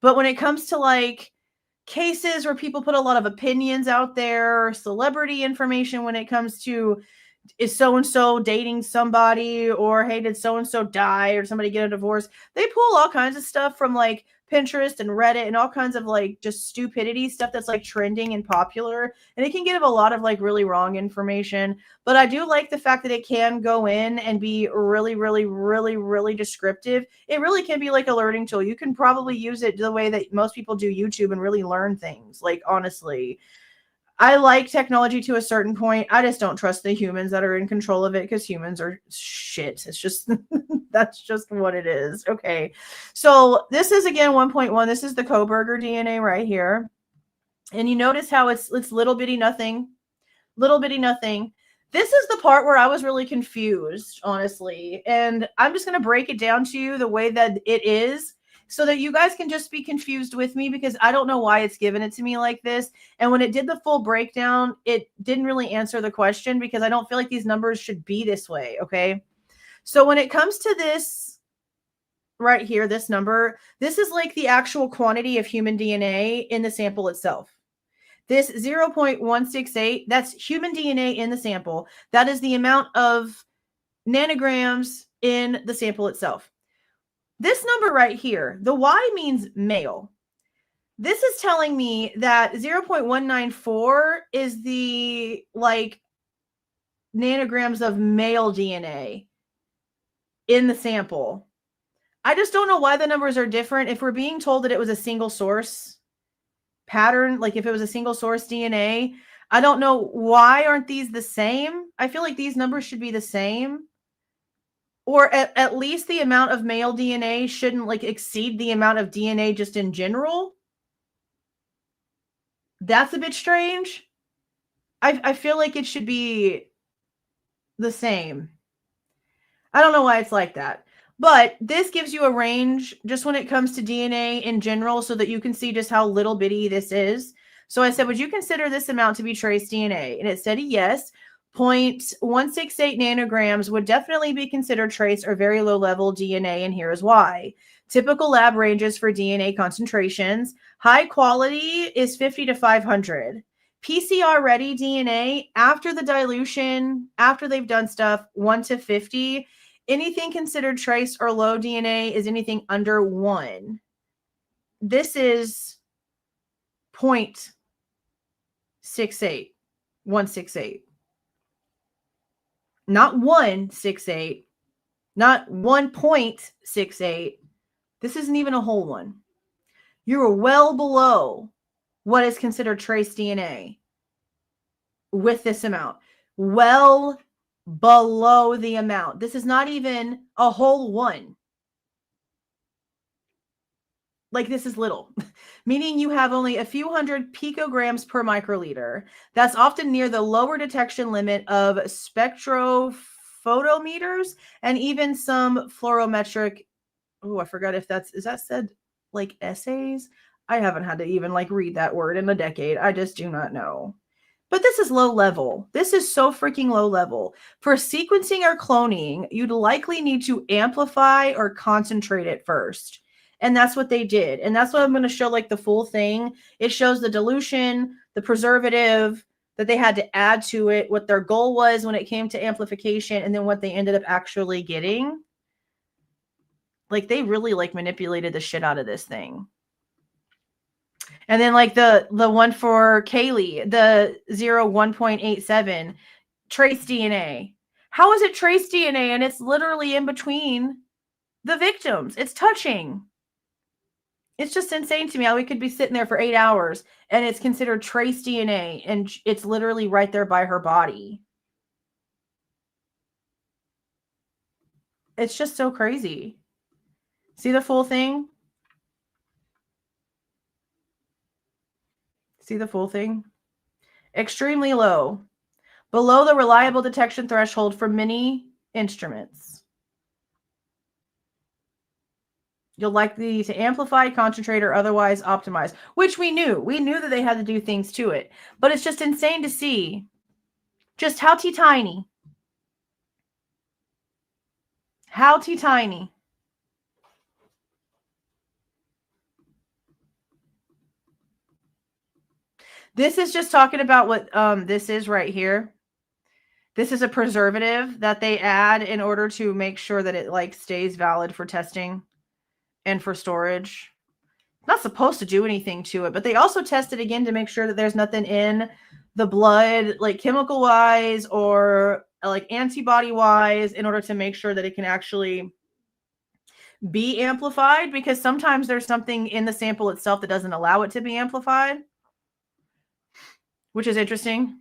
But when it comes to like cases where people put a lot of opinions out there, celebrity information when it comes to is so-and-so dating somebody, or hey, did so-and-so die, or somebody get a divorce, they pull all kinds of stuff from like Pinterest and Reddit and all kinds of like just stupidity stuff that's like trending and popular, and it can give a lot of like really wrong information. But I do like the fact that it can go in and be really, really, really, really descriptive. It really can be like a learning tool. You can probably use it the way that most people do YouTube and really learn things. Like honestly, I like technology to a certain point. I just don't trust the humans that are in control of it because humans are shit. It's just, that's just what it is. Okay. So this is again 1.1. This is the Kohberger DNA right here. And you notice how it's little bitty nothing, little bitty nothing. This is the part where I was really confused, honestly. And I'm just going to break it down to you the way that it is. so that you guys can just be confused with me, because I don't know why it's given it to me like this. And when it did the full breakdown, it didn't really answer the question, because I don't feel like these numbers should be this way, okay? So when it comes to this right here, this number, this is like the actual quantity of human DNA in the sample itself. This 0.168, that's human DNA in the sample. That is the amount of nanograms in the sample itself. This number right here, the Y means male. This is telling me that 0.194 is the like nanograms of male DNA in the sample. I just don't know why the numbers are different. If we're being told that it was a single source pattern, like if it was a single source DNA, I don't know why aren't these the same. I feel like these numbers should be the same, or at least the amount of male DNA shouldn't like exceed the amount of DNA just in general. That's a bit strange. I feel like it should be the same. I don't know why it's like that. But this gives you a range just when it comes to DNA in general, so that you can see just how little bitty this is. So I said, would you consider this amount to be trace DNA? And it said yes. 0.168 nanograms would definitely be considered trace or very low level DNA, and here is why. Typical lab ranges for DNA concentrations. High quality is 50 to 500. PCR ready DNA, after the dilution, after they've done stuff, 1 to 50. Anything considered trace or low DNA is anything under 1. This is 0.68, 168. Not 168, not 1.68. This isn't even a whole one. You're well below what is considered trace DNA with this amount. Well below the amount. This is not even a whole one. Like, this is little, meaning you have only a few hundred picograms per microliter. That's often near the lower detection limit of spectrophotometers and even some fluorometric. Oh, I forgot if is that said like essays? I haven't had to even like read that word in a decade. I just do not know. But this is low level. This is so freaking low level. For sequencing or cloning, you'd likely need to amplify or concentrate it first. And that's what they did. And that's what I'm going to show, like the full thing. It shows the dilution, the preservative that they had to add to it, what their goal was when it came to amplification, and then what they ended up actually getting. Like, they really like manipulated the shit out of this thing. And then like the one for Kaylee, the 1.87 trace DNA. How is it trace DNA? And it's literally in between the victims. It's touching. It's just insane to me how we could be sitting there for 8 hours and it's considered trace DNA, and it's literally right there by her body. It's just so crazy. See the full thing? See the full thing? Extremely low. Below the reliable detection threshold for many instruments. You'll likely to amplify, concentrate, or otherwise optimize, which we knew. We knew that they had to do things to it. But it's just insane to see just how teeny. How teeny. This is just talking about what this is right here. This is a preservative that they add in order to make sure that it like stays valid for testing and for storage. Not supposed to do anything to it, but they also test it again to make sure that there's nothing in the blood, like chemical wise or like antibody wise, in order to make sure that it can actually be amplified, because sometimes there's something in the sample itself that doesn't allow it to be amplified, which is interesting.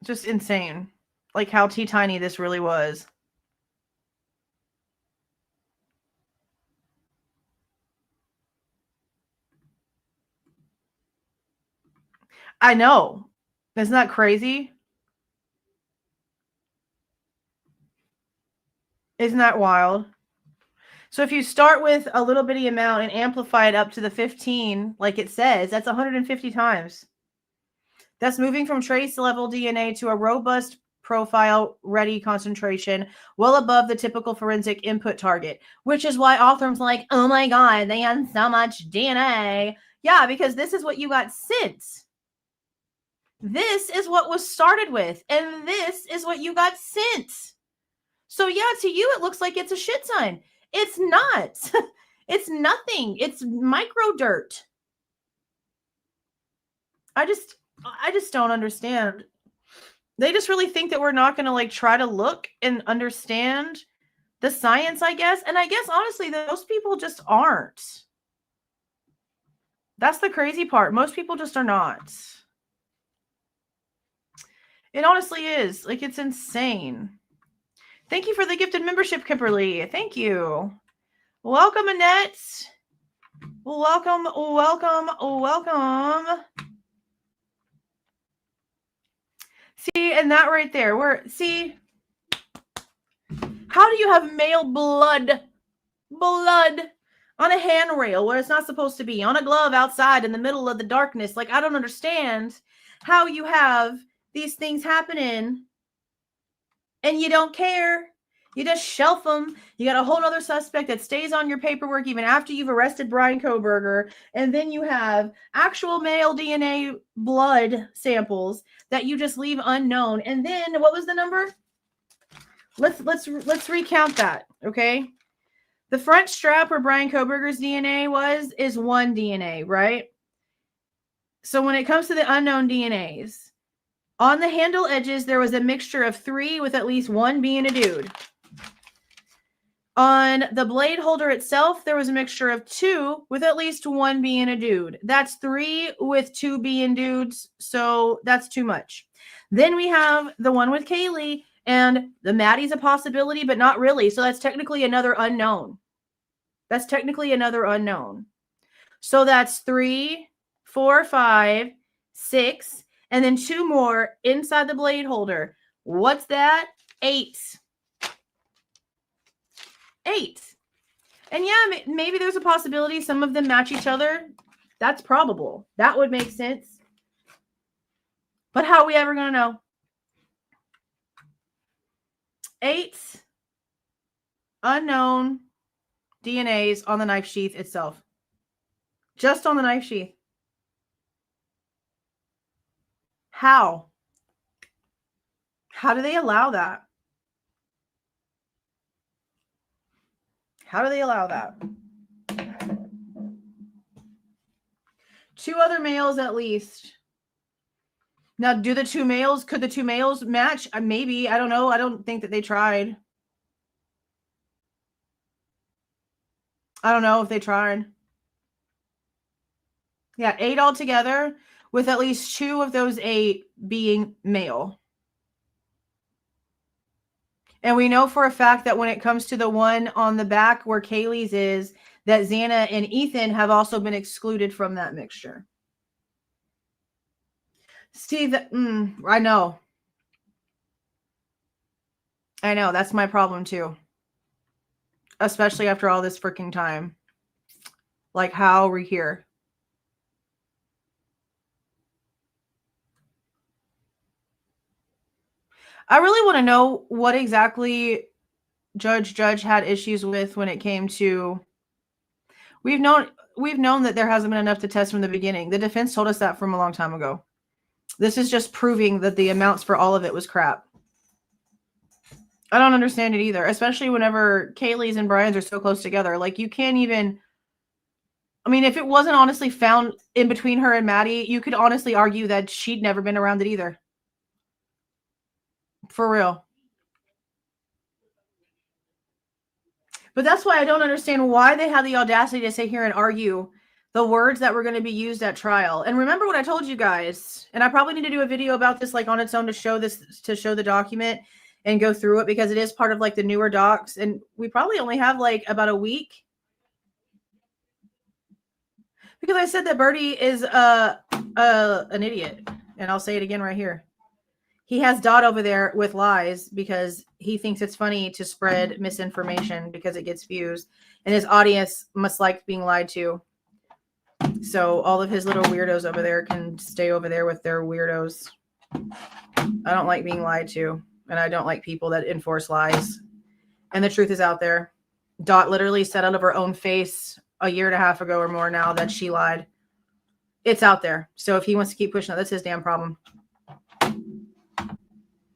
Just insane, like how teeny this really was. I know. Isn't that crazy? Isn't that wild? So if you start with a little bitty amount and amplify it up to the 15, like it says, that's 150 times. That's moving from trace level DNA to a robust profile ready concentration well above the typical forensic input target, which is why authors like, oh my God, they had so much DNA. Yeah, because this is what you got sent. This is what was started with, and this is what you got sent. So yeah, to you, it looks like it's a shit ton. It's not. It's nothing. It's micro dirt. I just don't understand. They just really think that we're not going to like try to look and understand the science, I guess. And I guess honestly, those people just aren't. That's the crazy part. Most people just are not. It honestly is. Like, it's insane. Thank you for the gifted membership, Kimberly. Thank you. Welcome, Annette. Welcome, welcome, welcome. See, and that right there, see, how do you have male blood on a handrail where it's not supposed to be, on a glove outside in the middle of the darkness? Like, I don't understand how you have these things happening and you don't care. You just shelf them. You got a whole other suspect that stays on your paperwork even after you've arrested Bryan Kohberger. And then you have actual male DNA blood samples that you just leave unknown. And then what was the number? Let's recount that, okay? The front strap where Bryan Kohberger's DNA is 1 DNA, right? So when it comes to the unknown DNAs, on the handle edges, there was a mixture of 3 with at least 1 being a dude. On the blade holder itself, there was a mixture of 2 with at least 1 being a dude. That's 3 with 2 being dudes, so that's too much. Then we have the one with Kaylee, and the Maddie's a possibility, but not really. So that's technically another unknown. That's technically another unknown. So that's 3, 4, 5, 6, and then 2 more inside the blade holder. What's that? 8. 8. And yeah, maybe there's a possibility some of them match each other. That's probable. That would make sense. But how are we ever going to know? 8 unknown DNAs on the knife sheath itself. Just on the knife sheath. How? How do they allow that? How do they allow that? 2 other males at least. Now, could the 2 males match? Maybe. I don't know. I don't think that they tried. I don't know if they tried. Yeah, 8 altogether, with at least 2 of those 8 being male. And we know for a fact that when it comes to the one on the back where Kaylee's is, that Xana and Ethan have also been excluded from that mixture. Steve, I know. I know. That's my problem too. Especially after all this freaking time. Like, how are we here? I really want to know what exactly Judge had issues with when it came to. We've known that there hasn't been enough to test from the beginning. The defense told us that from a long time ago. This is just proving that the amounts for all of it was crap. I don't understand it either, especially whenever Kaylee's and Bryan's are so close together. Like, you can't even. I mean, if it wasn't honestly found in between her and Maddie, you could honestly argue that she'd never been around it either. For real. But that's why I don't understand why they had the audacity to sit here and argue the words that were going to be used at trial. And remember what I told you guys, and I probably need to do a video about this like on its own to show the document and go through it, because it is part of like the newer docs, and we probably only have like about a week. Because I said that Birdie is an idiot, and I'll say it again right here. He has Dot over there with lies because he thinks it's funny to spread misinformation because it gets views, and his audience must like being lied to. So all of his little weirdos over there can stay over there with their weirdos. I don't like being lied to, and I don't like people that enforce lies. And the truth is out there. Dot literally said out of her own face a year and a half ago or more now that she lied. It's out there. So if he wants to keep pushing it, that's his damn problem.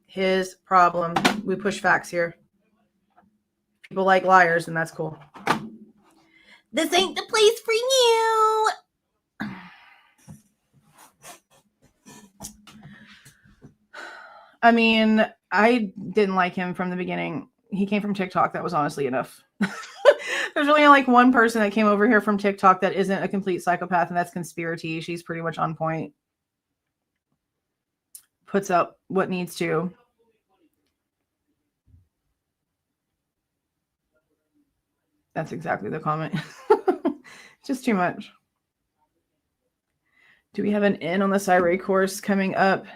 His problem. We push facts here. People like liars, and that's cool. This ain't the place for you. I mean, I didn't like him from the beginning. He came from TikTok. That was honestly enough. There's really like one person that came over here from TikTok that isn't a complete psychopath, and that's Conspiracy. She's pretty much on point. Puts up what needs to. That's exactly the comment. Just too much. Do we have an in on the Cyray course coming up?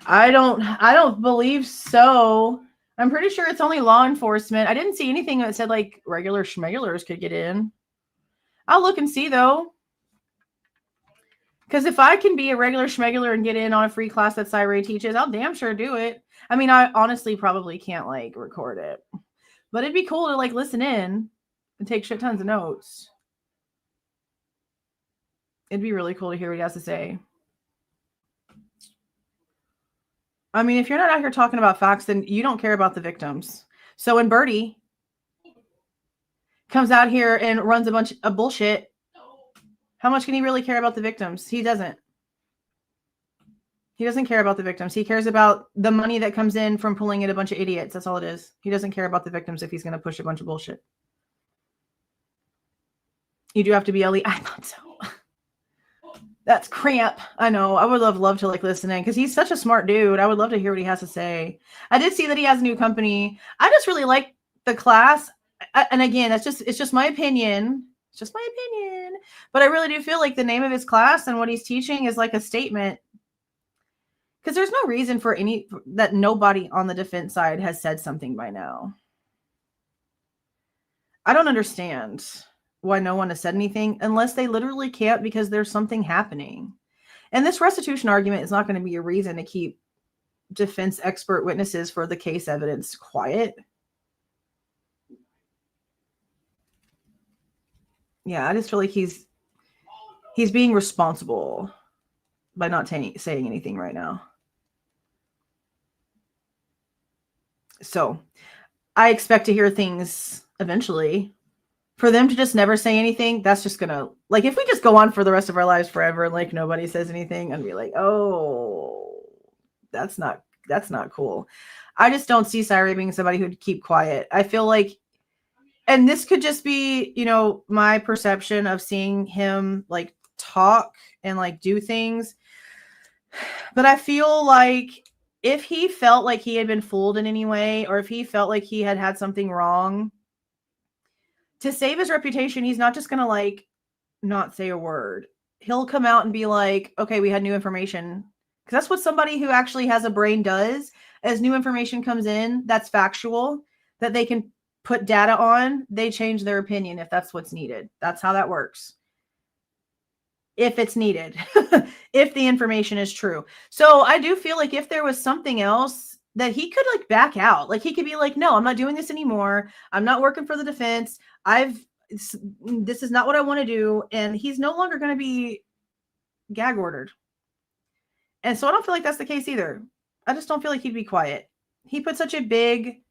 I don't believe so. I'm pretty sure it's only law enforcement. I didn't see anything that said like regular schmegulars could get in. I'll look and see though. Because if I can be a regular schmegular and get in on a free class that Cyray teaches, I'll damn sure do it. I mean, I honestly probably can't like record it. But it'd be cool to like listen in and take shit tons of notes. It'd be really cool to hear what he has to say. I mean, if you're not out here talking about facts, then you don't care about the victims. So when Birdie comes out here and runs a bunch of bullshit, how much can he really care about the victims? He doesn't. He doesn't care about the victims. He cares about the money that comes in from pulling in a bunch of idiots. That's all it is. He doesn't care about the victims if he's going to push a bunch of bullshit. You do have to be elite. I thought so. That's cramp. I know. I would love to like listen in because he's such a smart dude. I would love to hear what he has to say. I did see that he has a new company. I just really like the class. And again, it's just my opinion. It's just my opinion. But I really do feel like the name of his class and what he's teaching is like a statement. Because there's no reason for that nobody on the defense side has said something by now. I don't understand why no one has said anything unless they literally can't because there's something happening. And this restitution argument is not going to be a reason to keep defense expert witnesses for the case evidence quiet. Yeah, I just feel like he's being responsible by not saying anything right now. So I expect to hear things eventually. For them to just never say anything, that's just gonna, like, if we just go on for the rest of our lives forever and like nobody says anything, I'd be like, oh, that's not cool. I just don't see Cyray being somebody who'd keep quiet. I feel like, and this could just be, you know, my perception of seeing him like talk and like do things. But I feel like if he felt like he had been fooled in any way, or if he felt like he had something wrong, to save his reputation, he's not just going to like not say a word. He'll come out and be like, okay, we had new information. Because that's what somebody who actually has a brain does. As new information comes in, that's factual, that they can put data on, they change their opinion if that's what's needed. That's how that works. If it's needed, if the information is true. So I do feel like if there was something else that he could like back out, like he could be like, no, I'm not doing this anymore. I'm not working for the defense. This is not what I want to do. And he's no longer going to be gag ordered. And so I don't feel like that's the case either. I just don't feel like he'd be quiet. He put such a big,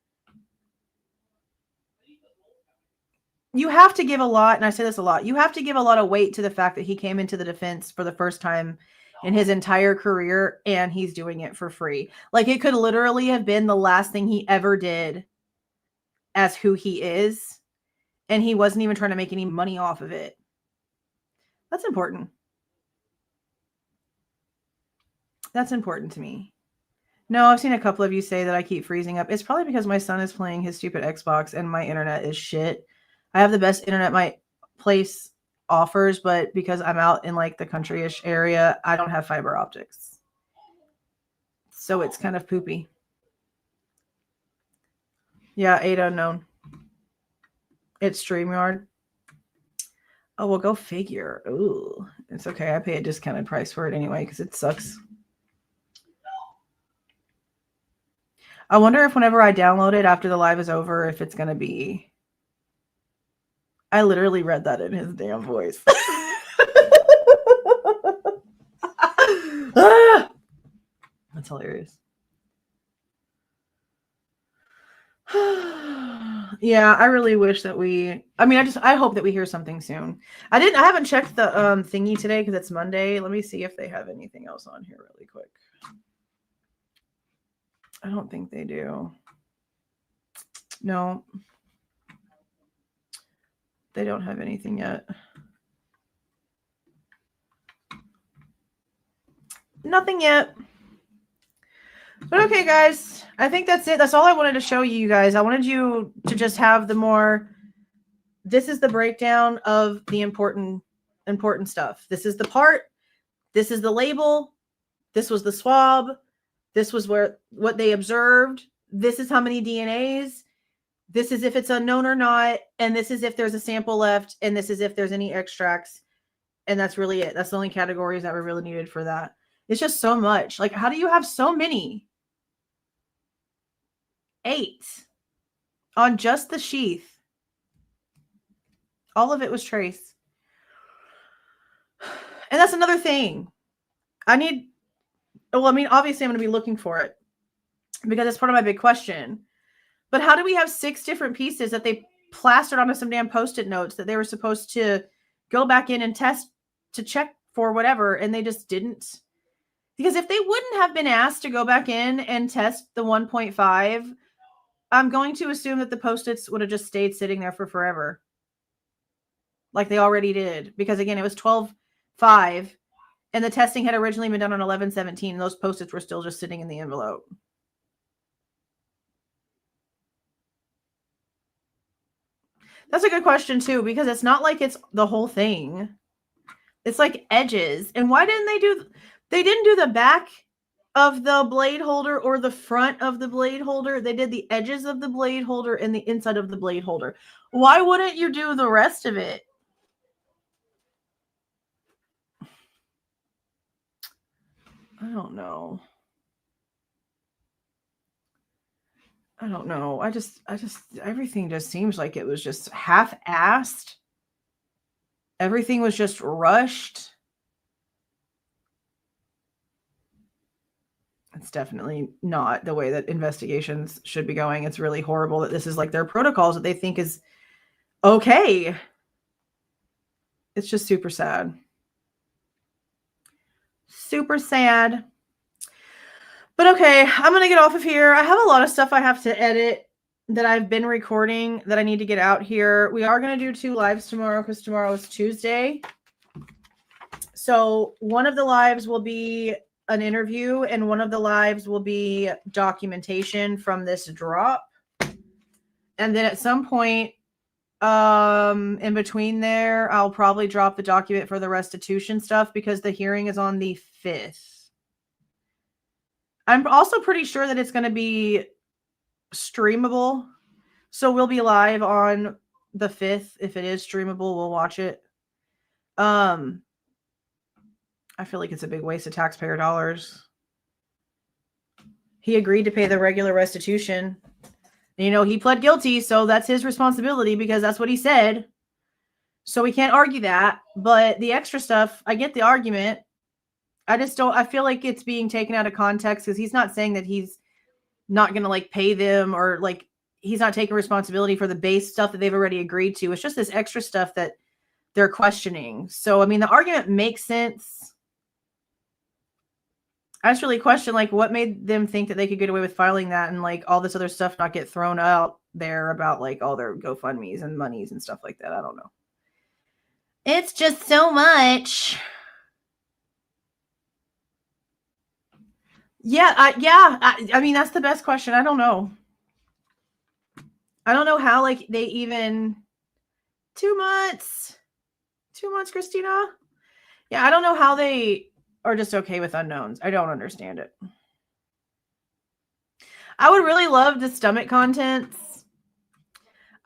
you have to give a lot, and I say this a lot, you have to give a lot of weight to the fact that he came into the defense for the first time in his entire career, and he's doing it for free. Like, it could literally have been the last thing he ever did as who he is, and he wasn't even trying to make any money off of it. That's important. That's important to me. No, I've seen a couple of you say that I keep freezing up. It's probably because my son is playing his stupid Xbox and my internet is shit. I have the best internet my place offers, but because I'm out in like the country-ish area, I don't have fiber optics. So it's kind of poopy. Yeah, 8 unknown. It's StreamYard. Oh, well, go figure. Ooh, it's okay. I pay a discounted price for it anyway because it sucks. I wonder if whenever I download it after the live is over, if it's going to be... I literally read that in his damn voice. That's hilarious. Yeah, I really wish that I hope that we hear something soon. I haven't checked the thingy today because it's Monday. Let me see if they have anything else on here really quick. I don't think they do. No. They don't have anything yet. Nothing yet. But okay, guys, I think that's it. That's all I wanted to show you guys. I wanted you to just have this is the breakdown of the important stuff. This is the part. This is the label. This was the swab. This was what they observed. This is how many DNAs. This is if it's unknown or not. And this is if there's a sample left. And this is if there's any extracts. And that's really it. That's the only categories that were really needed for that. It's just so much. Like, how do you have so many? 8 on just the sheath. All of it was trace. And that's another thing. Obviously I'm going to be looking for it because it's part of my big question. But how do we have 6 different pieces that they plastered onto some damn Post-it notes that they were supposed to go back in and test to check for whatever, and they just didn't? Because if they wouldn't have been asked to go back in and test the 1.5, I'm going to assume that the Post-its would have just stayed sitting there for forever. Like they already did. Because again, it was 12/5 and the testing had originally been done on 11/17. And those Post-its were still just sitting in the envelope. That's a good question too, because it's not like it's the whole thing. It's like edges. And why didn't they didn't do the back of the blade holder or the front of the blade holder? They did the edges of the blade holder and the inside of the blade holder. Why wouldn't you do the rest of it? I don't know. Everything just seems like it was just half-assed. Everything was just rushed. It's definitely not the way that investigations should be going. It's really horrible that this is like their protocols that they think is okay. It's just super sad. Super sad. But okay, I'm going to get off of here. I have a lot of stuff I have to edit that I've been recording that I need to get out here. We are going to do 2 lives tomorrow because tomorrow is Tuesday. So one of the lives will be an interview and one of the lives will be documentation from this drop. And then at some point in between there, I'll probably drop the document for the restitution stuff because the hearing is on the 5th. I'm also pretty sure that it's going to be streamable. So we'll be live on the 5th. If it is streamable, we'll watch it. I feel like it's a big waste of taxpayer dollars. He agreed to pay the regular restitution. You know, he pled guilty, so that's his responsibility because that's what he said. So we can't argue that. But the extra stuff, I get the argument. I feel like it's being taken out of context because he's not saying that he's not going to like pay them or like he's not taking responsibility for the base stuff that they've already agreed to. It's just this extra stuff that they're questioning. So, I mean, the argument makes sense. I just really question like what made them think that they could get away with filing that and like all this other stuff not get thrown out there about like all their GoFundMes and monies and stuff like that. I don't know. It's just so much. Yeah, I mean, that's the best question. I don't know. I don't know how, like, they even... 2 months. 2 months, Christina? Yeah, I don't know how they are just okay with unknowns. I don't understand it. I would really love the stomach contents.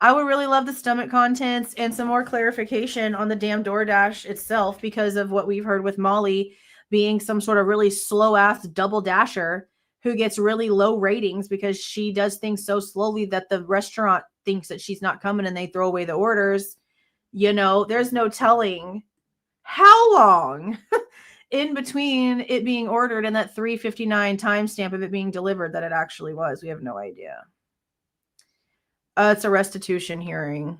I would really love the stomach contents and some more clarification on the damn DoorDash itself, because of what we've heard with Molly being some sort of really slow-ass double dasher who gets really low ratings because she does things so slowly that the restaurant thinks that she's not coming and they throw away the orders. You know, there's no telling how long in between it being ordered and that 3:59 timestamp of it being delivered that it actually was. We have no idea. It's a restitution hearing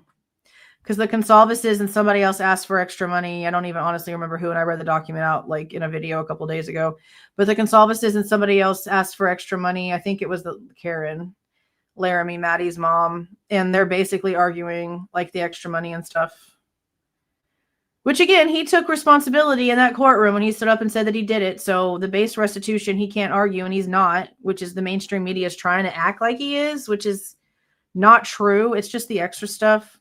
because the Goncalveses and somebody else asked for extra money. I don't even honestly remember who, and I read the document out like in a video a couple days ago. But the Goncalveses and somebody else asked for extra money. I think it was the Karen, Laramie, Maddie's mom, and they're basically arguing like the extra money and stuff. Which again, he took responsibility in that courtroom when he stood up and said that he did it. So the base restitution, he can't argue, and he's not, which is the mainstream media is trying to act like he is, which is not true. It's just the extra stuff.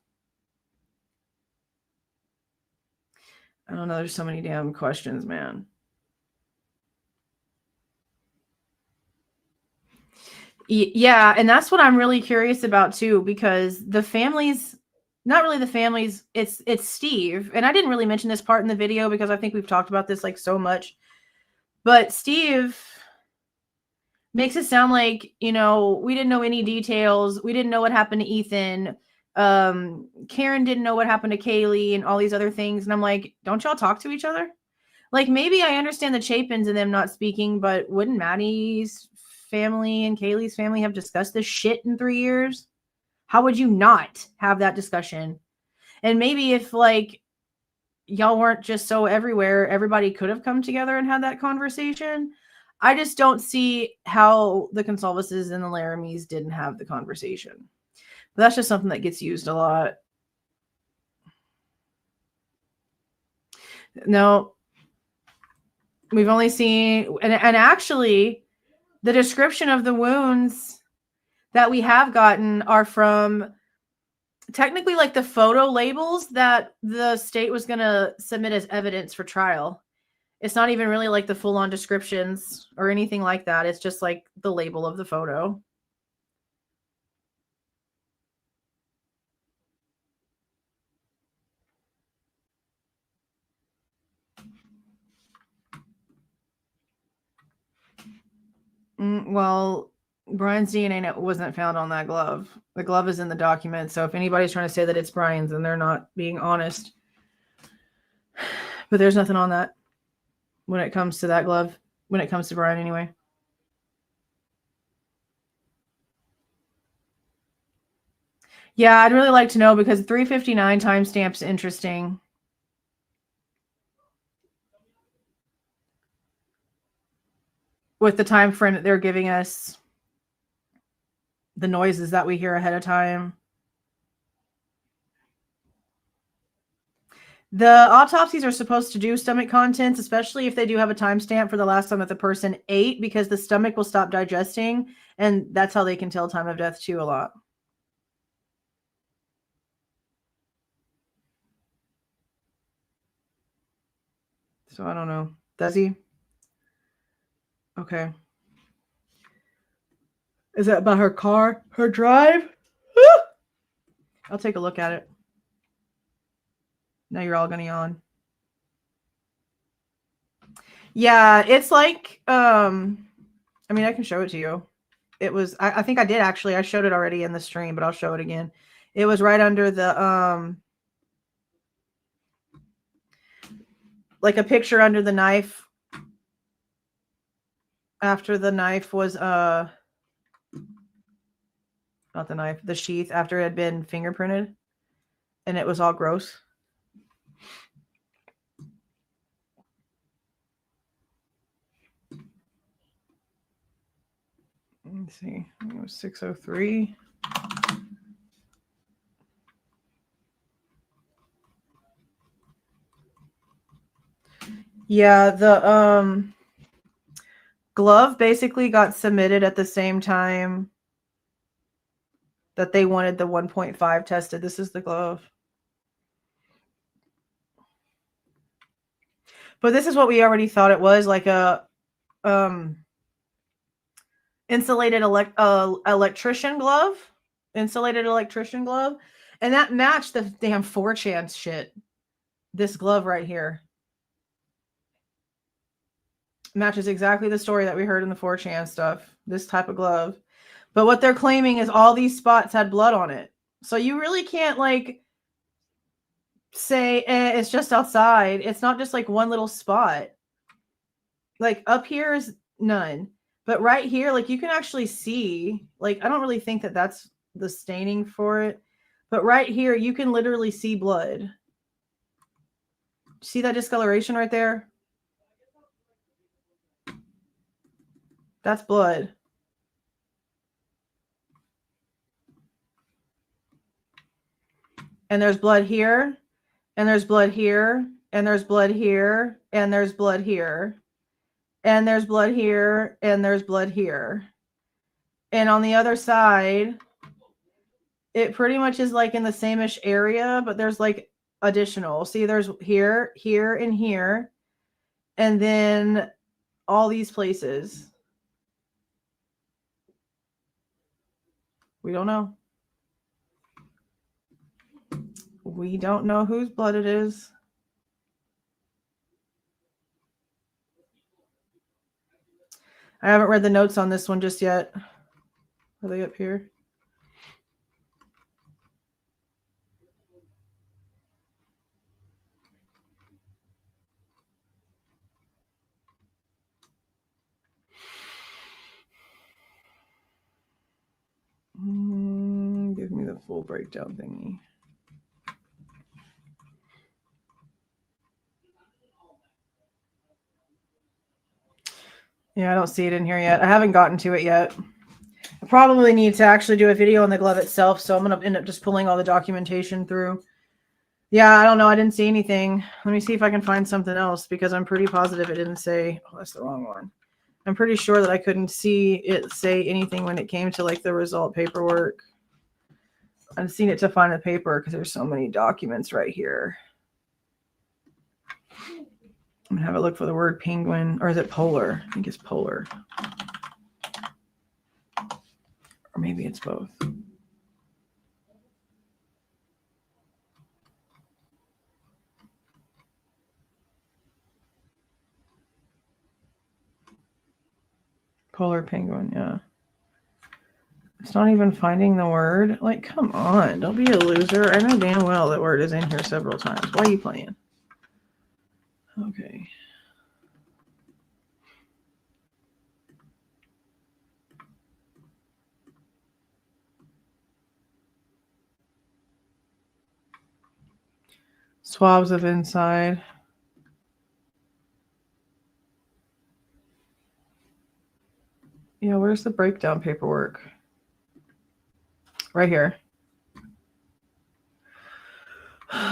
I don't know. There's so many damn questions, man. Yeah, and that's what I'm really curious about too, because the families, not really the families, it's Steve. And I didn't really mention this part in the video because I think we've talked about this like so much. But Steve makes it sound like, you know, we didn't know any details. We didn't know what happened to Ethan. Karen didn't know what happened to Kaylee and all these other things. And I'm like, don't y'all talk to each other? Like, maybe I understand the Chapins and them not speaking, but wouldn't Maddie's family and Kaylee's family have discussed this shit in 3 years? How would you not have that discussion? And maybe if like y'all weren't just so everywhere, everybody could have come together and had that conversation. I just don't see how the Goncalveses and the Laramies didn't have the conversation. But that's just something that gets used a lot. No, we've only seen, and actually the description of the wounds that we have gotten are from technically like the photo labels that the state was going to submit as evidence for trial. It's not even really like the full-on descriptions or anything like that. It's just like the label of the photo. Well, Bryan's DNA wasn't found on that glove. The glove is in the document. So if anybody's trying to say that it's Bryan's, then they're not being honest. But there's nothing on that when it comes to that glove, when it comes to Bryan anyway. Yeah, I'd really like to know because 3:59 timestamp's interesting. With the time frame that they're giving us, the noises that we hear ahead of time. The autopsies are supposed to do stomach contents, especially if they do have a timestamp for the last time that the person ate, because the stomach will stop digesting, and that's how they can tell time of death too a lot. So I don't know. Does he? Okay. Is that about her car? Her drive? I'll take a look at it. Now you're all going to yawn. Yeah, it's like, I mean, I can show it to you. It was, I think I did actually. I showed it already in the stream, but I'll show it again. It was right under the, like a picture under the knife. After the knife was, not the knife, the sheath, after it had been fingerprinted. And it was all gross. Let's see. It was 603. Yeah, the glove basically got submitted at the same time that they wanted the 1.5 tested. This is the glove. But this is what we already thought it was, like a insulated electrician glove. Insulated electrician glove. And that matched the damn 4chan shit. This glove right here. Matches exactly the story that we heard in the 4chan stuff. This type of glove. But what they're claiming is all these spots had blood on it. So you really can't like say it's just outside. It's not just like one little spot. Like up here is none. But right here, like you can actually see, like I don't really think that that's the staining for it. But right here, you can literally see blood. See that discoloration right there? That's blood. And there's blood here, and there's blood here, and there's blood here, and there's blood here, and there's blood here, and there's blood here. And on the other side, it pretty much is like in the same-ish area, but there's like additional. See, there's here, here, and here, and then all these places. We don't know. We don't know whose blood it is. I haven't read the notes on this one just yet. Are they up here? Give me the full breakdown thingy. Yeah, I don't see it in here yet. I haven't gotten to it yet. I probably need to actually do a video on the glove itself, so I'm going to end up just pulling all the documentation through. Yeah, I don't know. I didn't see anything. Let me see if I can find something else, because I'm pretty positive it didn't say... Oh, that's the wrong one. I'm pretty sure that I couldn't see it say anything when it came to like the result paperwork. I've seen it to find the paper because there's so many documents right here. I'm going to have a look for the word penguin. Or is it polar? I think it's polar. Or maybe it's both. Polar penguin, yeah. It's not even finding the word. Like, come on. Don't be a loser. I know damn well that word is in here several times. Why are you playing? Okay. Swabs of inside. Yeah, where's the breakdown paperwork? Right here.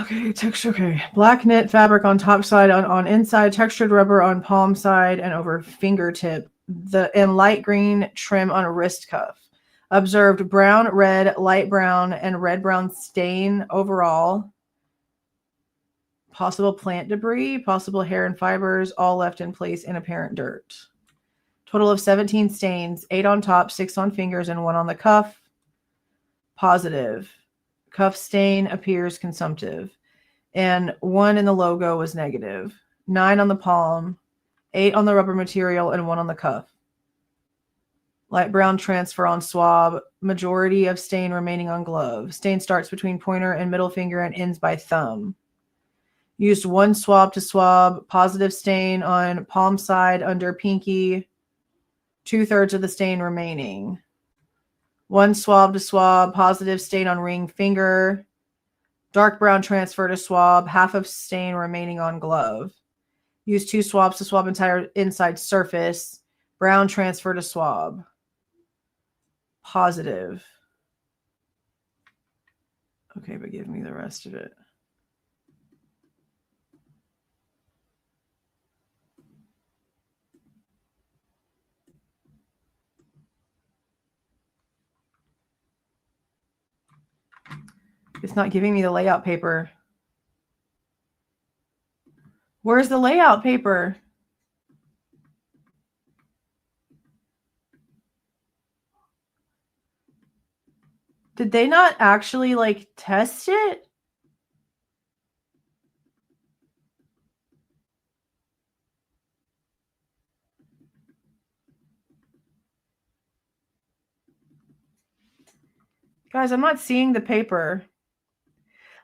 Okay, texture. Okay, black knit fabric on top side, on inside, textured rubber on palm side and over fingertip. And light green trim on wrist cuff. Observed brown, red, light brown, and red brown stain overall. Possible plant debris, possible hair and fibers, all left in place in apparent dirt. Total of 17 stains, 8 on top, 6 on fingers, and 1 on the cuff. Positive. Cuff stain appears consumptive. And 1 in the logo was negative. 9 on the palm, 8 on the rubber material, and 1 on the cuff. Light brown transfer on swab. Majority of stain remaining on glove. Stain starts between pointer and middle finger and ends by thumb. Used 1 swab to swab. Positive stain on palm side under pinky. 2/3 of the stain remaining. 1 swab to swab. Positive stain on ring finger. Dark brown transfer to swab. Half of stain remaining on glove. Use 2 swabs to swab entire inside surface. Brown transfer to swab. Positive. Okay, but give me the rest of it. It's not giving me the layout paper. Where's the layout paper? Did they not actually like test it? Guys, I'm not seeing the paper.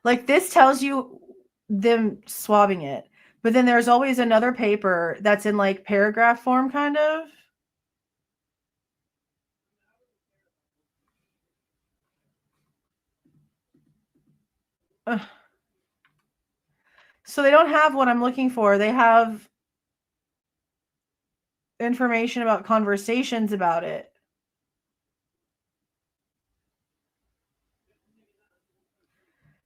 Like this tells you them swabbing it. But then there's always another paper that's in like paragraph form kind of. Ugh. So they don't have what I'm looking for. They have information about conversations about it.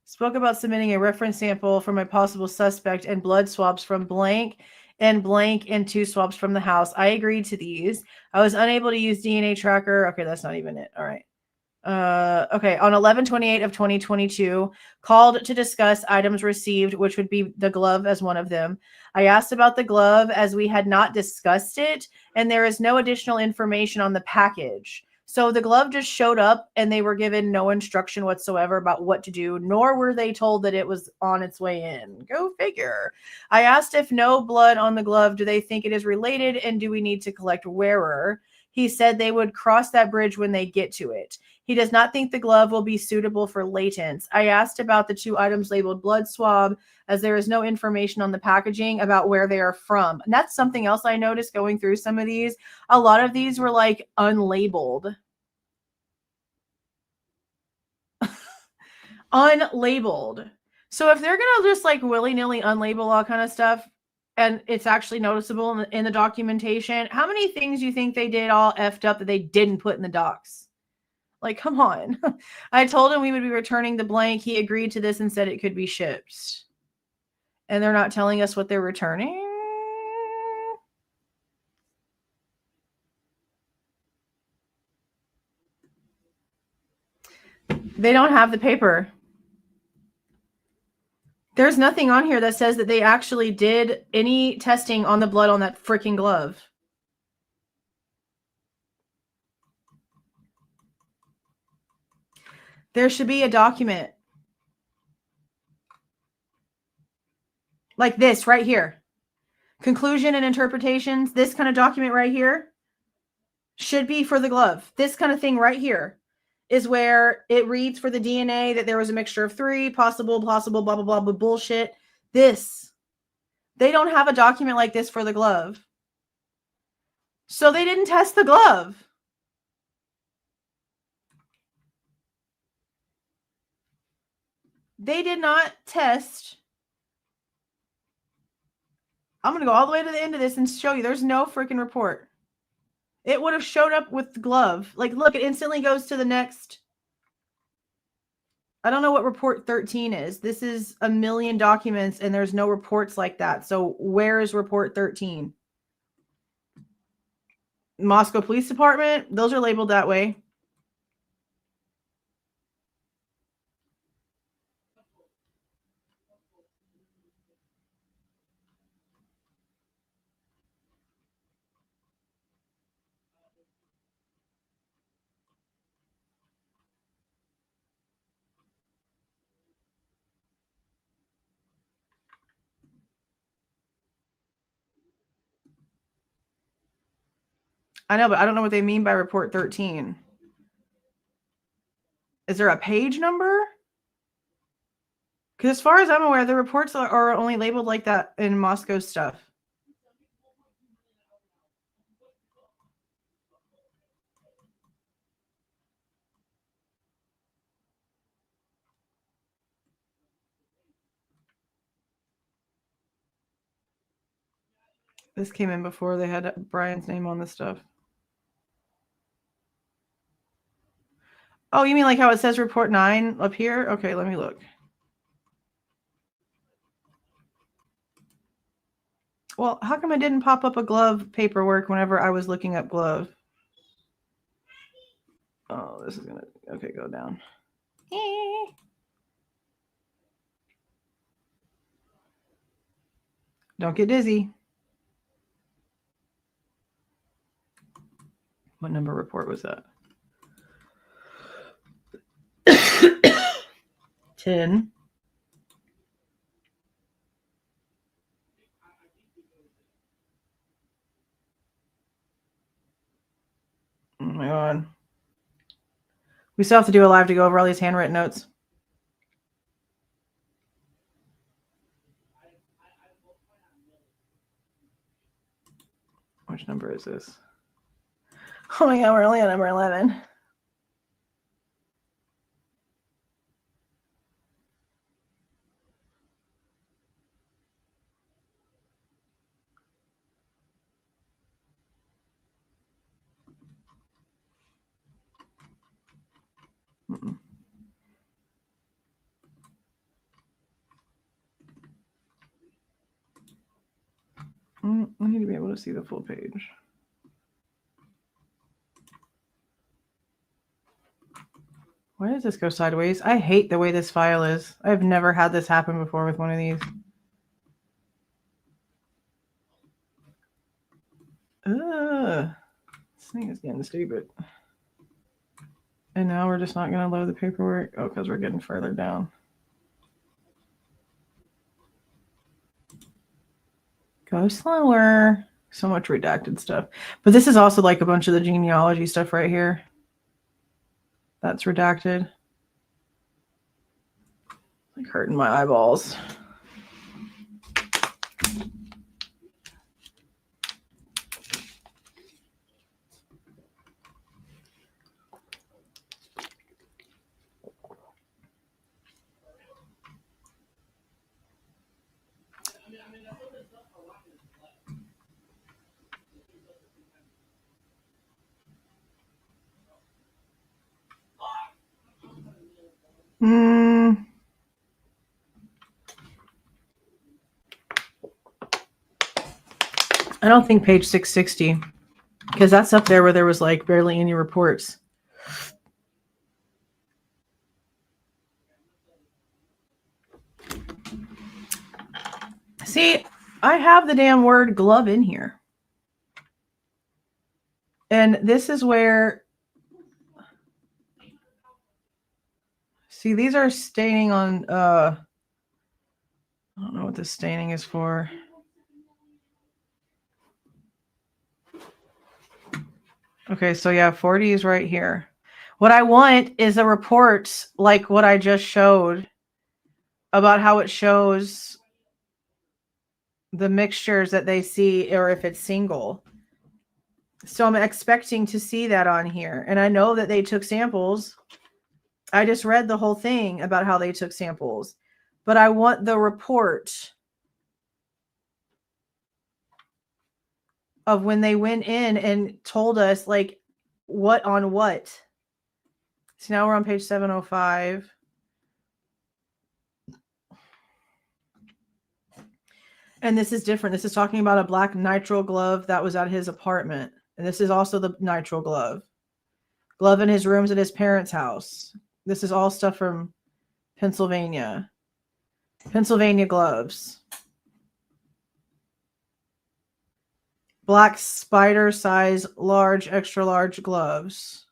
Spoke about submitting a reference sample from a possible suspect and blood swabs from blank and 2 swabs from the house. I agreed to these. I was unable to use DNA tracker. Okay, that's not even it. All right. Okay, on 11/28 of 2022, called to discuss items received, which would be the glove as one of them. I asked about the glove as we had not discussed it, and there is no additional information on the package. So the glove just showed up and they were given no instruction whatsoever about what to do, nor were they told that it was on its way in. Go figure. I asked if no blood on the glove, do they think it is related and do we need to collect wearer? He said they would cross that bridge when they get to it. He does not think the glove will be suitable for latents. I asked about the 2 items labeled blood swab, as there is no information on the packaging about where they are from. And that's something else I noticed going through some of these. A lot of these were like unlabeled. Unlabeled. So if they're going to just like willy-nilly unlabel all kind of stuff, and it's actually noticeable in the documentation, how many things do you think they did all effed up that they didn't put in the docs? Like, come on. I told him we would be returning the blank. He agreed to this and said it could be shipped. And they're not telling us what they're returning? They don't have the paper. There's nothing on here that says that they actually did any testing on the blood on that freaking glove. There should be a document like this right here. Conclusion and interpretations. This kind of document right here should be for the glove. This kind of thing right here is where it reads for the DNA that there was a mixture of 3, possible, blah, blah, blah, bullshit. This. They don't have a document like this for the glove. So they didn't test the glove. They did not test. I'm going to go all the way to the end of this and show you. There's no freaking report. It would have showed up with the glove. Like, look, it instantly goes to the next. I don't know what report 13 is. This is a million documents and there's no reports like that. So where is report 13? Moscow Police Department. Those are labeled that way. I know, but I don't know what they mean by report 13. Is there a page number? Because as far as I'm aware, the reports are only labeled like that in Moscow stuff. This came in before they had Bryan's name on the stuff. Oh, you mean like how it says report 9 up here? Okay, let me look. Well, how come it didn't pop up a glove paperwork whenever I was looking up glove? Oh, this is going to... Okay, go down. Don't get dizzy. What number report was that? 10. Oh my God. We still have to do a live to go over all these handwritten notes. Which number is this? Oh my God, we're only on number 11. I need to be able to see the full page. Why does this go sideways? I hate the way this file is. I've never had this happen before with one of these. This thing is getting stupid. And now we're just not going to load the paperwork. Oh, because we're getting further down. Go slower. So much redacted stuff. But this is also like a bunch of the genealogy stuff right here. That's redacted. Like hurting my eyeballs. I don't think page 660, because that's up there where there was like barely any reports. See, I have the damn word glove in here. And this is where, see, these are staining on, I don't know what this staining is for. Okay, so yeah, 40 is right here. What I want is a report like what I just showed about how it shows the mixtures that they see or if it's single. So I'm expecting to see that on here. And I know that they took samples. I just read the whole thing about how they took samples. But I want the report of when they went in and told us like what on what. So now we're on page 705. And this is different. This is talking about a black nitrile glove that was at his apartment. And this is also the nitrile glove. Glove in his rooms at his parents' house. This is all stuff from Pennsylvania. Pennsylvania gloves. Black spider size, large, extra large gloves.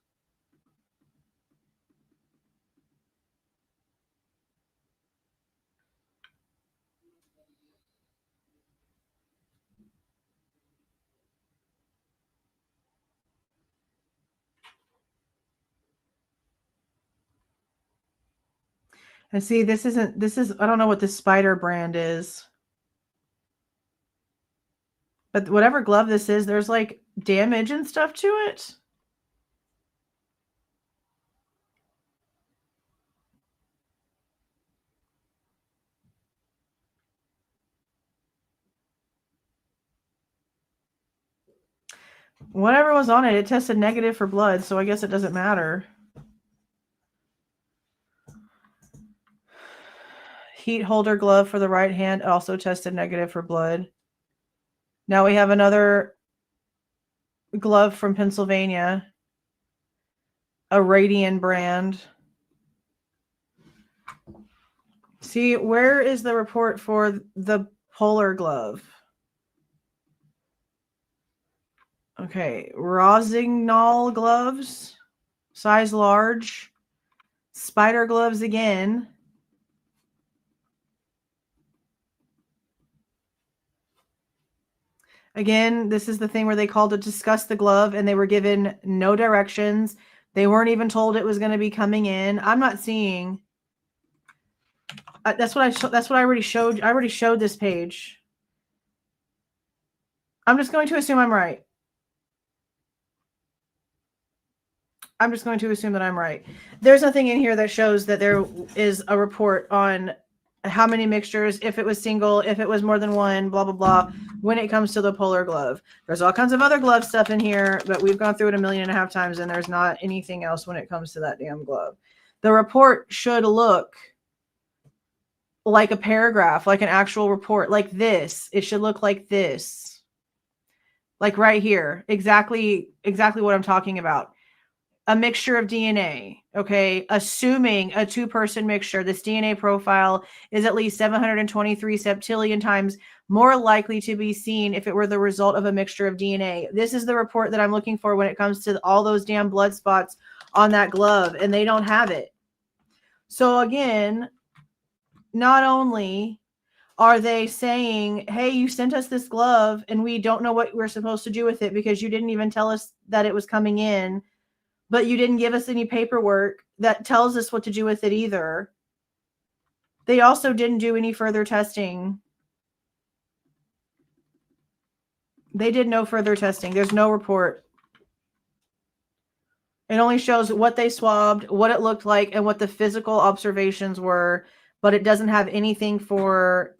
And see, this is, I don't know what this spider brand is. But whatever glove this is, there's like damage and stuff to it. Whatever was on it, it tested negative for blood, so I guess it doesn't matter. Heat holder glove for the right hand also tested negative for blood. Now we have another glove from Pennsylvania, a Radian brand. See, where is the report for the polar glove? Okay, Rossignol gloves, size large. Spider gloves again. Again, this is the thing where they called to discuss the glove and they were given no directions. They weren't even told it was going to be coming in. I'm not seeing. That's what I already showed. I already showed this page. I'm just going to assume I'm right. I'm just going to assume that I'm right. There's nothing in here that shows that there is a report on how many mixtures, if it was single, if it was more than one, blah, blah, blah, when it comes to the polar glove. There's all kinds of other glove stuff in here, but we've gone through it 1.5 million times, and there's not anything else when it comes to that damn glove. The report should look like a paragraph, like an actual report, like this. It should look like this. Like right here. Exactly what I'm talking about. A mixture of DNA, okay? Assuming a 2-person mixture, this DNA profile is at least 723 septillion times more likely to be seen if it were the result of a mixture of DNA. This is the report that I'm looking for when it comes to all those damn blood spots on that glove, and they don't have it. So again, not only are they saying, hey, you sent us this glove and we don't know what we're supposed to do with it because you didn't even tell us that it was coming in, but you didn't give us any paperwork that tells us what to do with it either. They also didn't do any further testing. They did no further testing. There's no report. It only shows what they swabbed, what it looked like, and what the physical observations were, but it doesn't have anything for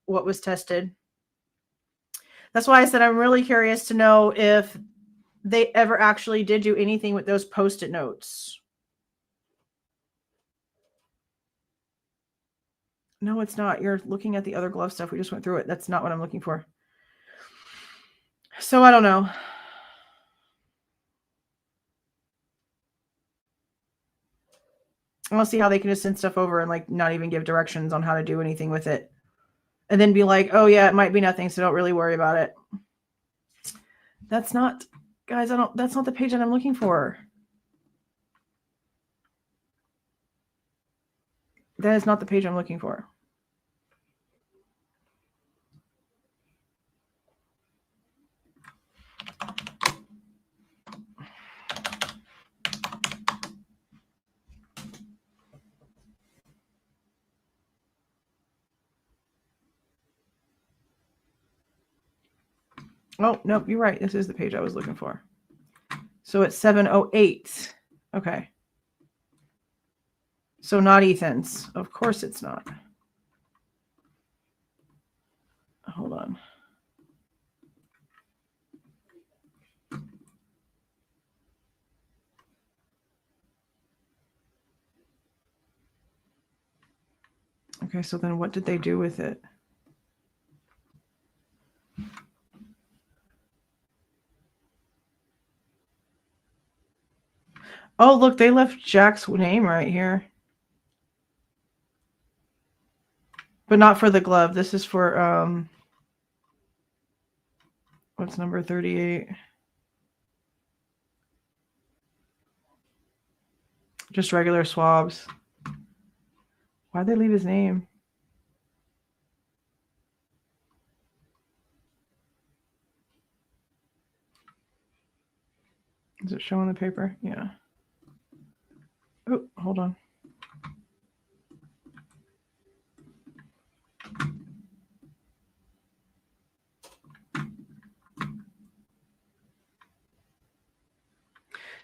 what was tested. That's why I said I'm really curious to know if they ever actually did do anything with those Post-it notes. No, it's not. You're looking at the other glove stuff. We just went through it. That's not what I'm looking for. So I don't know. I'll see how they can just send stuff over and like not even give directions on how to do anything with it. And then be like, oh yeah, it might be nothing, so don't really worry about it. That's not, guys, that's not the page that I'm looking for. That is not the page I'm looking for. Oh, nope, you're right. This is the page I was looking for. So it's 708. Okay. So not Ethan's. Of course it's not. Hold on. Okay, so then what did they do with it? Oh, look, they left Jack's name right here. But not for the glove. This is for, what's number 38? Just regular swabs. Why'd they leave his name? Does it show on the paper? Yeah. Oh, hold on.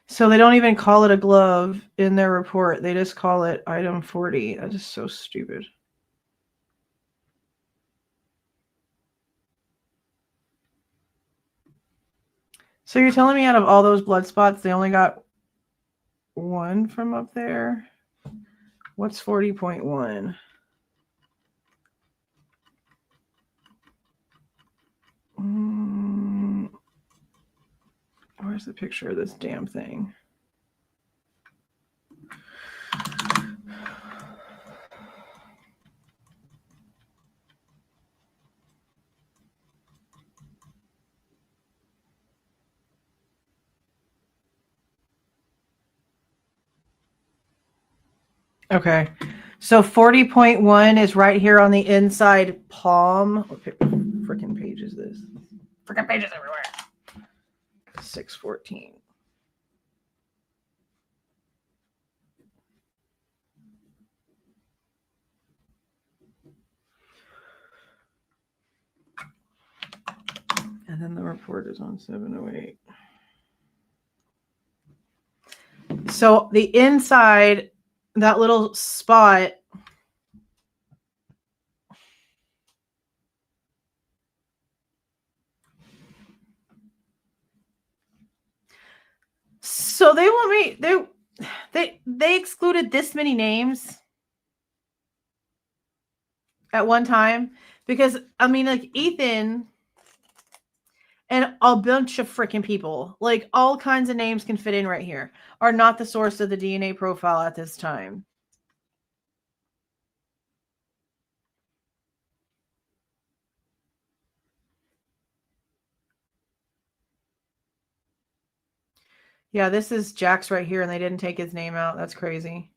So they don't even call it a glove in their report. They just call it item 40. That is so stupid. So you're telling me out of all those blood spots, they only got one from up there? What's 40.1? Where's the picture of this damn thing? Okay. So 40.1 is right here on the inside palm. What freaking page is this? Freaking pages everywhere. 614. And then the report is on 708. So the inside, that little spot. So they want me, they excluded this many names at one time because, I mean, like Ethan and a bunch of freaking people, like all kinds of names can fit in right here, are not the source of the DNA profile at this time. Yeah, this is Jack's right here, and they didn't take his name out. That's crazy.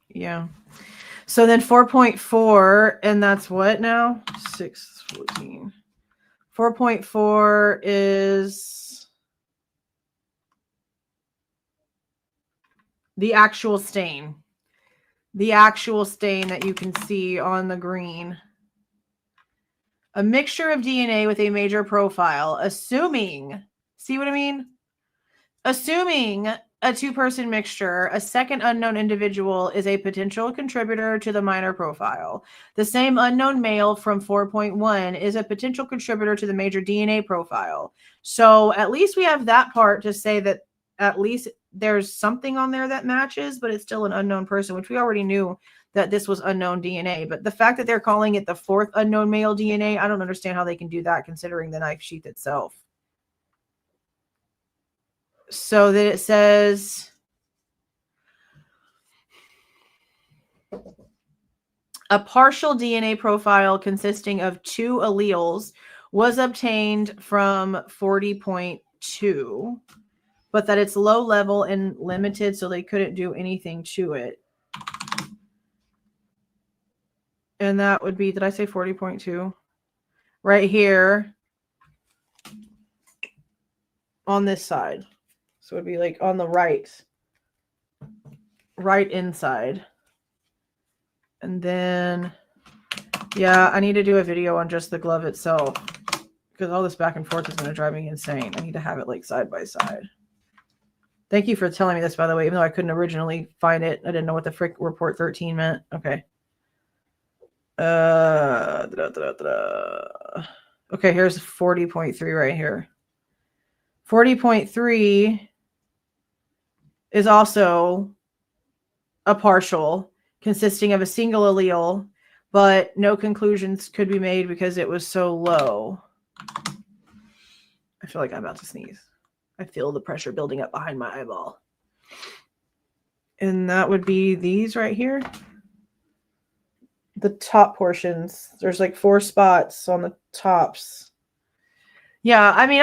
Yeah. So then 4.4, and that's what now? 614. 4.4 is the actual stain. The actual stain that you can see on the green. A mixture of DNA with a major profile, assuming, see what I mean? Assuming a two-person mixture, a second unknown individual is a potential contributor to the minor profile. The same unknown male from 4.1 is a potential contributor to the major DNA profile. So at least we have that part to say that at least there's something on there that matches, but it's still an unknown person, which we already knew that this was unknown DNA. But the fact that they're calling it the fourth unknown male DNA, I don't understand how they can do that considering the knife sheath itself. So that it says a partial DNA profile consisting of 2 alleles was obtained from 40.2, but that it's low level and limited, so they couldn't do anything to it. And that would be, did I say 40.2? Right here on this side. So it would be like on the right inside. And then, yeah, I need to do a video on just the glove itself because all this back and forth is going to drive me insane. I need to have it like side by side. Thank you for telling me this, by the way, even though I couldn't originally find it. I didn't know what the frick report 13 meant. Okay. Okay, here's 40.3 right here. 40.3 is also a partial consisting of a single allele, but no conclusions could be made because it was so low. I feel like I'm about to sneeze. I feel the pressure building up behind my eyeball. And that would be these right here. The top portions. There's like 4 spots on the tops. Yeah, I mean,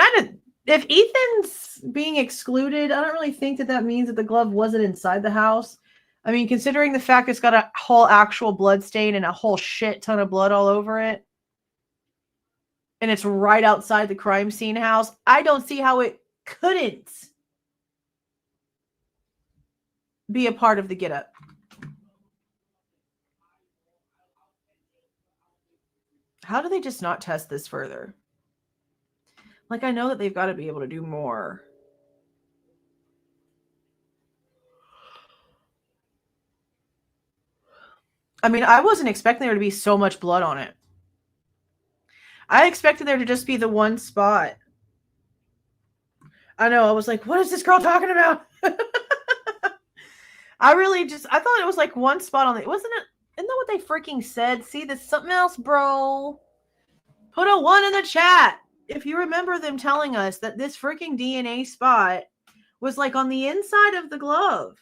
if Ethan's being excluded, I don't really think that means that the glove wasn't inside the house. I mean, considering the fact it's got a whole actual blood stain and a whole shit ton of blood all over it, and it's right outside the crime scene house, I don't see how it couldn't be a part of the get-up. How do they just not test this further? Like, I know that they've got to be able to do more. I mean, I wasn't expecting there to be so much blood on it. I expected there to just be the one spot. I know. I was like, what is this girl talking about? I thought it was like one spot on it. Wasn't it? Isn't that what they freaking said? See, there's something else, bro. Put a 1 in the chat. If you remember them telling us that this freaking DNA spot was like on the inside of the glove.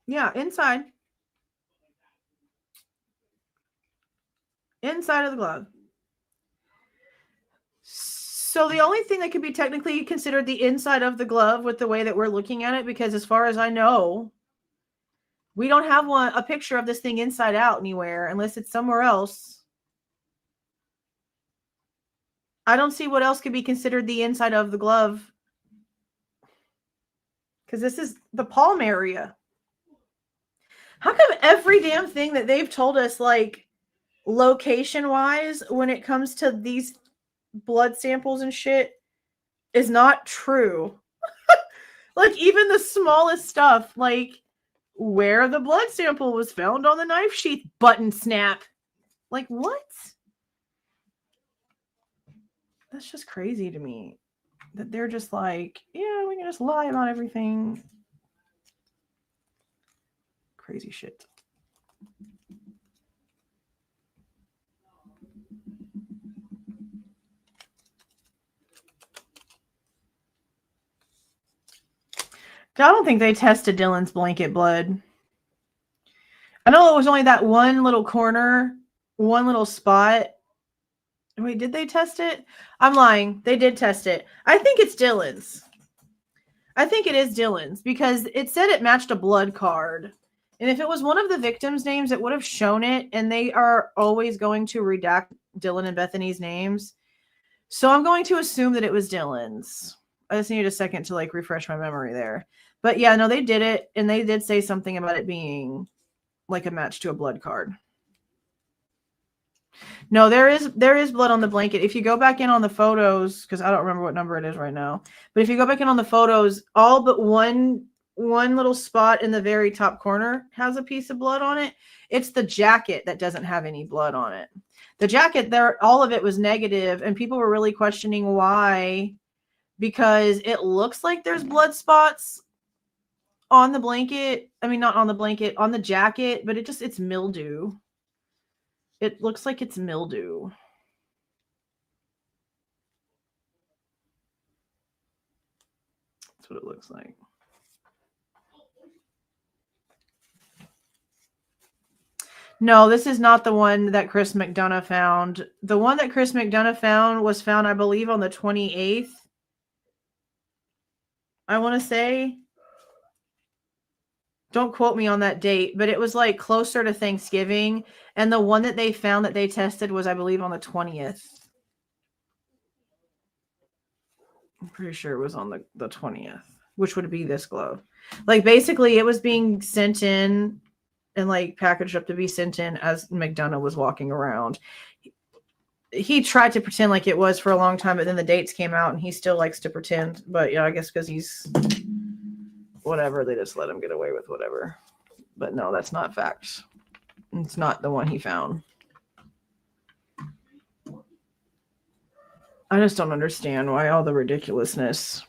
Yeah, inside. Inside of the glove. So the only thing that could be technically considered the inside of the glove with the way that we're looking at it, because as far as I know, we don't have a picture of this thing inside out anywhere unless it's somewhere else. I don't see what else could be considered the inside of the glove. Because this is the palm area. How come every damn thing that they've told us, like, location-wise, when it comes to these blood samples and shit, is not true? Like, even the smallest stuff, like, where the blood sample was found on the knife sheath, button snap. Like, what? That's just crazy to me. That they're just like, yeah, we can just lie about everything. Crazy shit. I don't think they tested Dylan's blanket blood. I know it was only that one little corner, one little spot. Wait, did they test it? I'm lying. They did test it. I think it's Dylan's. I think it is Dylan's because it said it matched a blood card. And if it was one of the victims' names, it would have shown it. And they are always going to redact Dylan and Bethany's names. So I'm going to assume that it was Dylan's. I just needed a second to like refresh my memory there. But yeah, no, they did it. And they did say something about it being like a match to a blood card. No, there is blood on the blanket. If you go back in on the photos, because I don't remember what number it is right now, but if you go back in on the photos, all but one little spot in the very top corner has a piece of blood on it. It's the jacket that doesn't have any blood on it. The jacket there, all of it was negative, and people were really questioning why, because it looks like there's blood spots on the blanket. I mean, not on the blanket, on the jacket, but it's mildew. It looks like it's mildew. That's what it looks like. No, this is not the one that Chris McDonough found. The one that Chris McDonough found was found, I believe, on the 28th. I want to say. Don't quote me on that date, but it was like closer to Thanksgiving. And the one that they found that they tested was, I believe, on the 20th. I'm pretty sure it was on the 20th, which would be this glove. Like, basically, it was being sent in and, like, packaged up to be sent in as McDonough was walking around. He tried to pretend like it was for a long time, but then the dates came out, and he still likes to pretend. But, yeah, I guess because he's whatever, they just let him get away with whatever. But, no, that's not facts. It's not the one he found. I just don't understand why all the ridiculousness.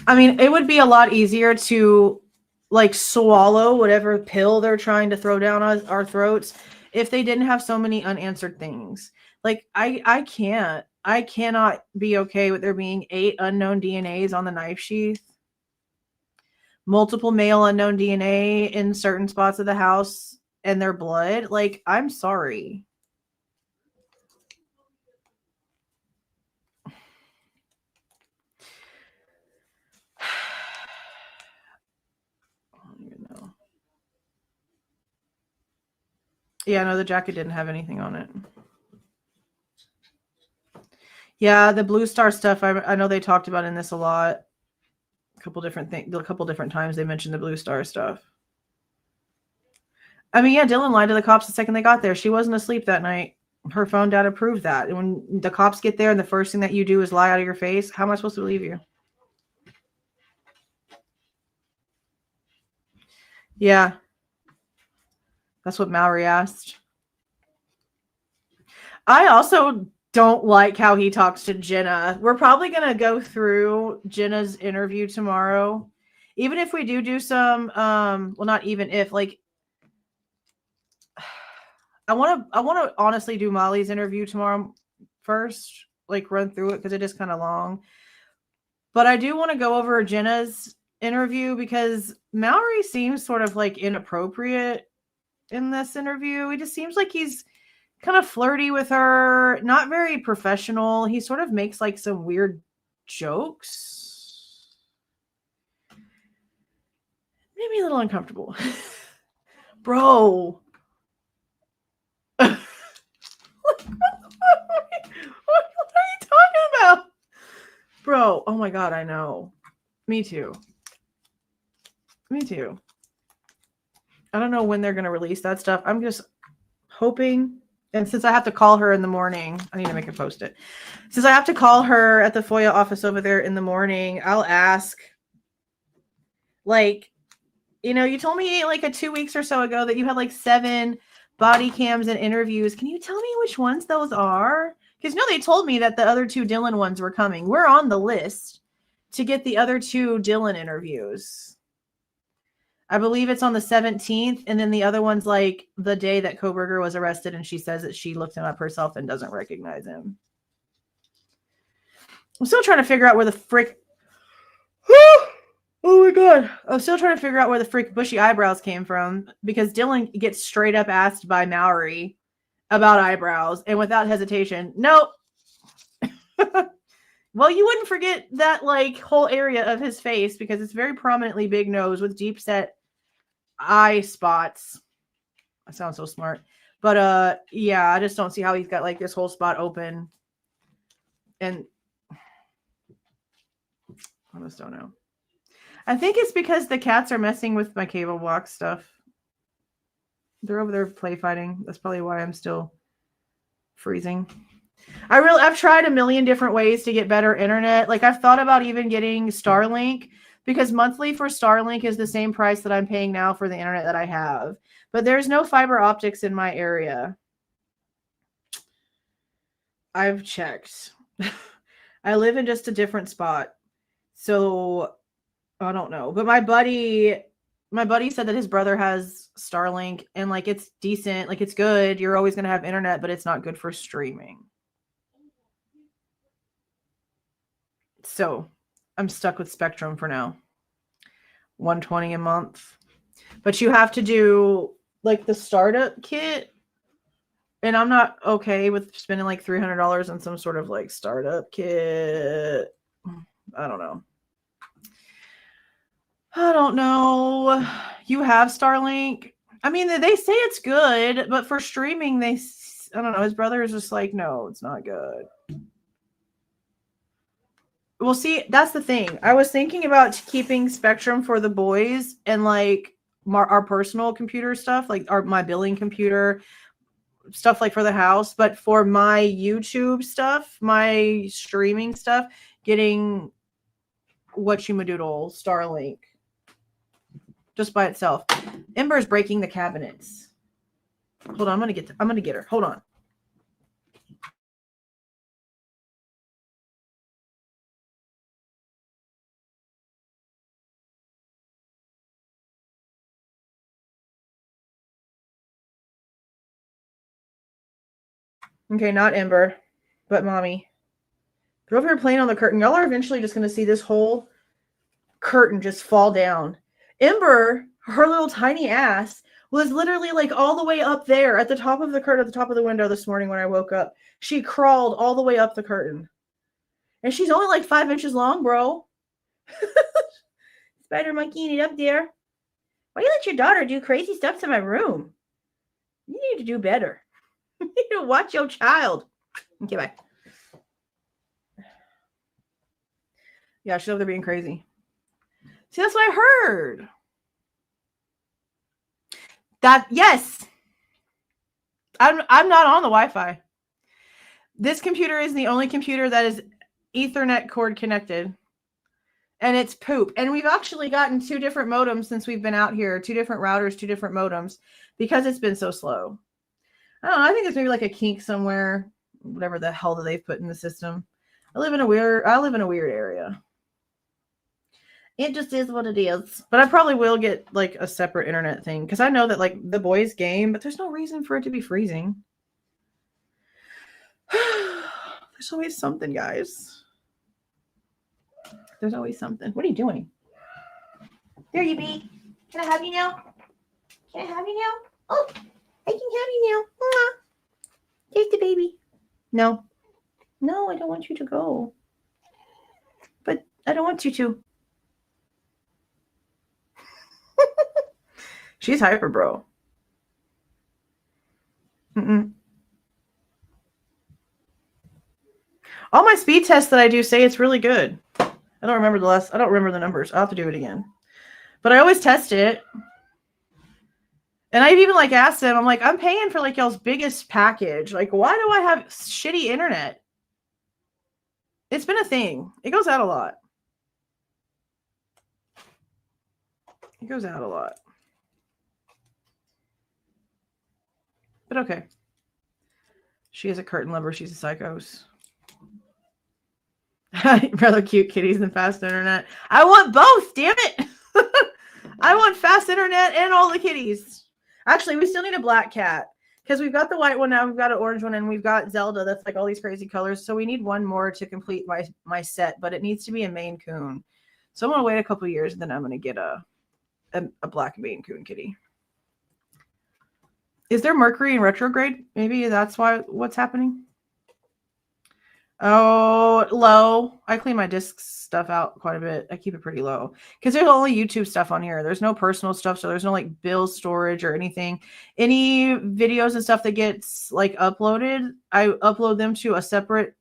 I mean, it would be a lot easier to, like, swallow whatever pill they're trying to throw down our throats if they didn't have so many unanswered things. Like, I cannot be okay with there being 8 unknown DNAs on the knife sheath. Multiple male unknown DNA in certain spots of the house and their blood. Like, I'm sorry. Yeah, no, the jacket didn't have anything on it. Yeah, the Blue Star stuff, I know they talked about in this a lot. A couple different times they mentioned the Blue Star stuff. I mean, yeah, Dylan lied to the cops the second they got there. She wasn't asleep that night. Her phone data proved that. And when the cops get there and the first thing that you do is lie out of your face, how am I supposed to believe you? Yeah. That's what Mallory asked. I also don't like how he talks to Jenna. We're probably going to go through Jenna's interview tomorrow. Even if we do some, well, not even if, like, I want to honestly do Molly's interview tomorrow first, like run through it because it is kind of long. But I do want to go over Jenna's interview because Mallory seems sort of like inappropriate in this interview. He just seems like he's kind of flirty with her, not very professional. He sort of makes like some weird jokes. Made me a little uncomfortable. Bro. What are you talking about? Bro, oh my God, I know. Me too. Me too. I don't know when they're going to release that stuff. I'm just hoping. And since I have to call her in the morning, I need to make a post-it. Since I have to call her at the FOIA office over there in the morning, I'll ask, like, you know, you told me like 2 weeks or so ago that you had like 7 body cams and interviews. Can you tell me which ones those are? Because, no, they told me that the other 2 Dylan ones were coming. We're on the list to get the other 2 Dylan interviews. I believe it's on the 17th, and then the other one's like the day that Kohberger was arrested, and she says that she looked him up herself and doesn't recognize him. I'm still trying to figure out where the frick... Oh my God. I'm still trying to figure out where the frick bushy eyebrows came from, because Dylan gets straight up asked by Mallory about eyebrows, and without hesitation, nope. Well, you wouldn't forget that like whole area of his face, because it's very prominently big nose with deep set eye spots. I sound so smart. But yeah, I just don't see how he's got like this whole spot open. And I just don't know. I think it's because the cats are messing with my cable box stuff. They're over there play fighting. That's probably why I'm still freezing. I've tried a million different ways to get better internet. Like, I've thought about even getting Starlink, because monthly for Starlink is the same price that I'm paying now for the internet that I have. But there's no fiber optics in my area. I've checked. I live in just a different spot. So I don't know. But my buddy said that his brother has Starlink, and like it's decent, like it's good. You're always going to have internet, but it's not good for streaming. So I'm stuck with Spectrum for now. $120 a month. But you have to do like the startup kit. And I'm not okay with spending like $300 on some sort of like startup kit. I don't know. You have Starlink. I mean, they say it's good, but for streaming, I don't know. His brother is just like, no, it's not good. Well, see, that's the thing. I was thinking about keeping Spectrum for the boys and like our personal computer stuff, like my billing computer stuff, like for the house. But for my YouTube stuff, my streaming stuff, getting whatchamadoodle Starlink just by itself. Ember's breaking the cabinets. Hold on, I'm gonna get her. Hold on. Okay, not Ember, but Mommy. They're over here playing on the curtain. Y'all are eventually just going to see this whole curtain just fall down. Ember, her little tiny ass, was literally like all the way up there at the top of the curtain, at the top of the window this morning when I woke up. She crawled all the way up the curtain. And she's only like 5 inches long, bro. Spider monkeying it up there. Why you let your daughter do crazy stuff to my room? You need to do better. You need to watch your child. Okay, bye. Yeah, she's over there being crazy. See, that's what I heard. Yes. I'm not on the Wi-Fi. This computer is the only computer that is Ethernet cord connected. And it's poop. And we've actually gotten 2 different modems since we've been out here. 2 different routers, 2 different modems, because it's been so slow. I don't know. I think it's maybe like a kink somewhere. Whatever the hell that they've put in the system. I live in a weird area. It just is what it is. But I probably will get like a separate internet thing, because I know that like the boys game, but there's no reason for it to be freezing. There's always something, guys. There's always something. What are you doing? There you be. Can I have you now? Can I have you now? Oh, I can have you now. Take the baby. No. No, I don't want you to go. But I don't want you to. She's hyper, bro. All my speed tests that I do say it's really good. I don't remember the numbers. I'll have to do it again. But I always test it. And I've even like asked them, I'm like, I'm paying for like y'all's biggest package. Like, why do I have shitty internet? It's been a thing. It goes out a lot. It goes out a lot. But okay. She is a curtain lover. She's a psychos. Rather cute kitties than fast internet. I want both, damn it. I want fast internet and all the kitties. Actually, we still need a black cat because we've got the white one now. We've got an orange one and we've got Zelda. That's like all these crazy colors. So we need one more to complete my set, but it needs to be a Maine Coon. So I'm going to wait a couple years and then I'm going to get a black Maine Coon kitty. Is there Mercury in retrograde? Maybe that's what's happening. Oh, low. I clean my disc stuff out quite a bit. I keep it pretty low because there's only YouTube stuff on here. There's no personal stuff. So there's no like bill storage or anything. Any videos and stuff that gets like uploaded, I upload them to a separate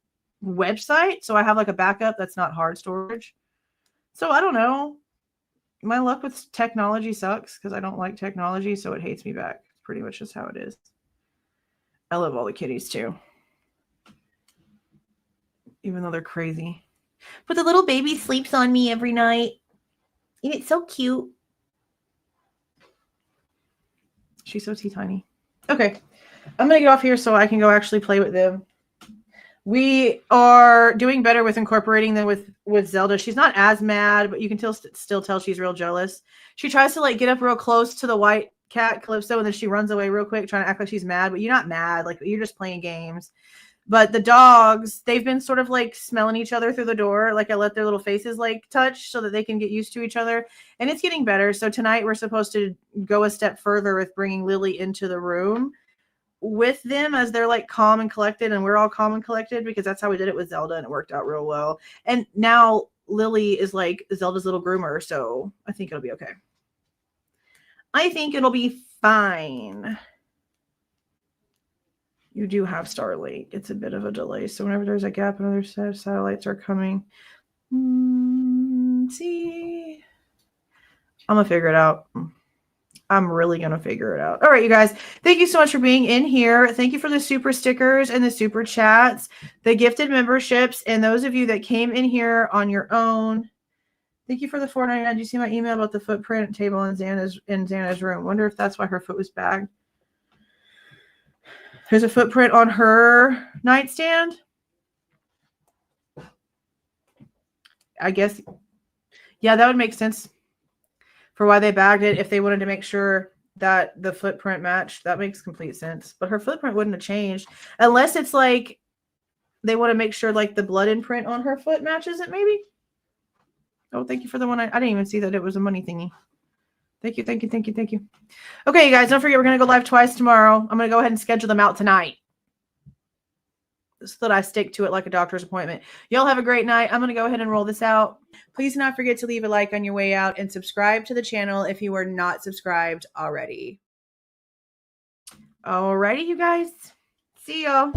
website. So I have like a backup that's not hard storage. So I don't know. My luck with technology sucks because I don't like technology. So it hates me back. It's pretty much just how it is. I love all the kitties too. Even though they're crazy. But the little baby sleeps on me every night. And it's so cute. She's so tiny. Okay. I'm going to get off here so I can go actually play with them. We are doing better with incorporating them with Zelda. She's not as mad, but you can still tell she's real jealous. She tries to like get up real close to the white cat Calypso and then she runs away real quick trying to act like she's mad, but you're not mad. Like you're just playing games. But the dogs, they've been sort of like smelling each other through the door. Like I let their little faces like touch so that they can get used to each other. And it's getting better. So tonight we're supposed to go a step further with bringing Lily into the room with them as they're like calm and collected. And we're all calm and collected because that's how we did it with Zelda and it worked out real well. And now Lily is like Zelda's little groomer. So I think it'll be okay. I think it'll be fine. You do have Starlink. It's a bit of a delay. So whenever there's a gap, another set of satellites are coming. See? I'm going to figure it out. I'm really going to figure it out. All right, you guys. Thank you so much for being in here. Thank you for the super stickers and the super chats, the gifted memberships, and those of you that came in here on your own. Thank you for the $4.99. Did you see my email about the footprint table in Xana's room? Wonder if that's why her foot was bagged. There's a footprint on her nightstand. I guess, yeah, that would make sense for why they bagged it. If they wanted to make sure that the footprint matched, that makes complete sense. But her footprint wouldn't have changed unless it's like they want to make sure like the blood imprint on her foot matches it maybe. Oh, thank you for the one. I didn't even see that it was a money thingy. Thank you, thank you, thank you, thank you. Okay, you guys, don't forget we're going to go live twice tomorrow. I'm going to go ahead and schedule them out tonight so that I stick to it like a doctor's appointment. Y'all have a great night. I'm going to go ahead and roll this out. Please do not forget to leave a like on your way out and subscribe to the channel if you are not subscribed already. Alrighty, you guys. See y'all.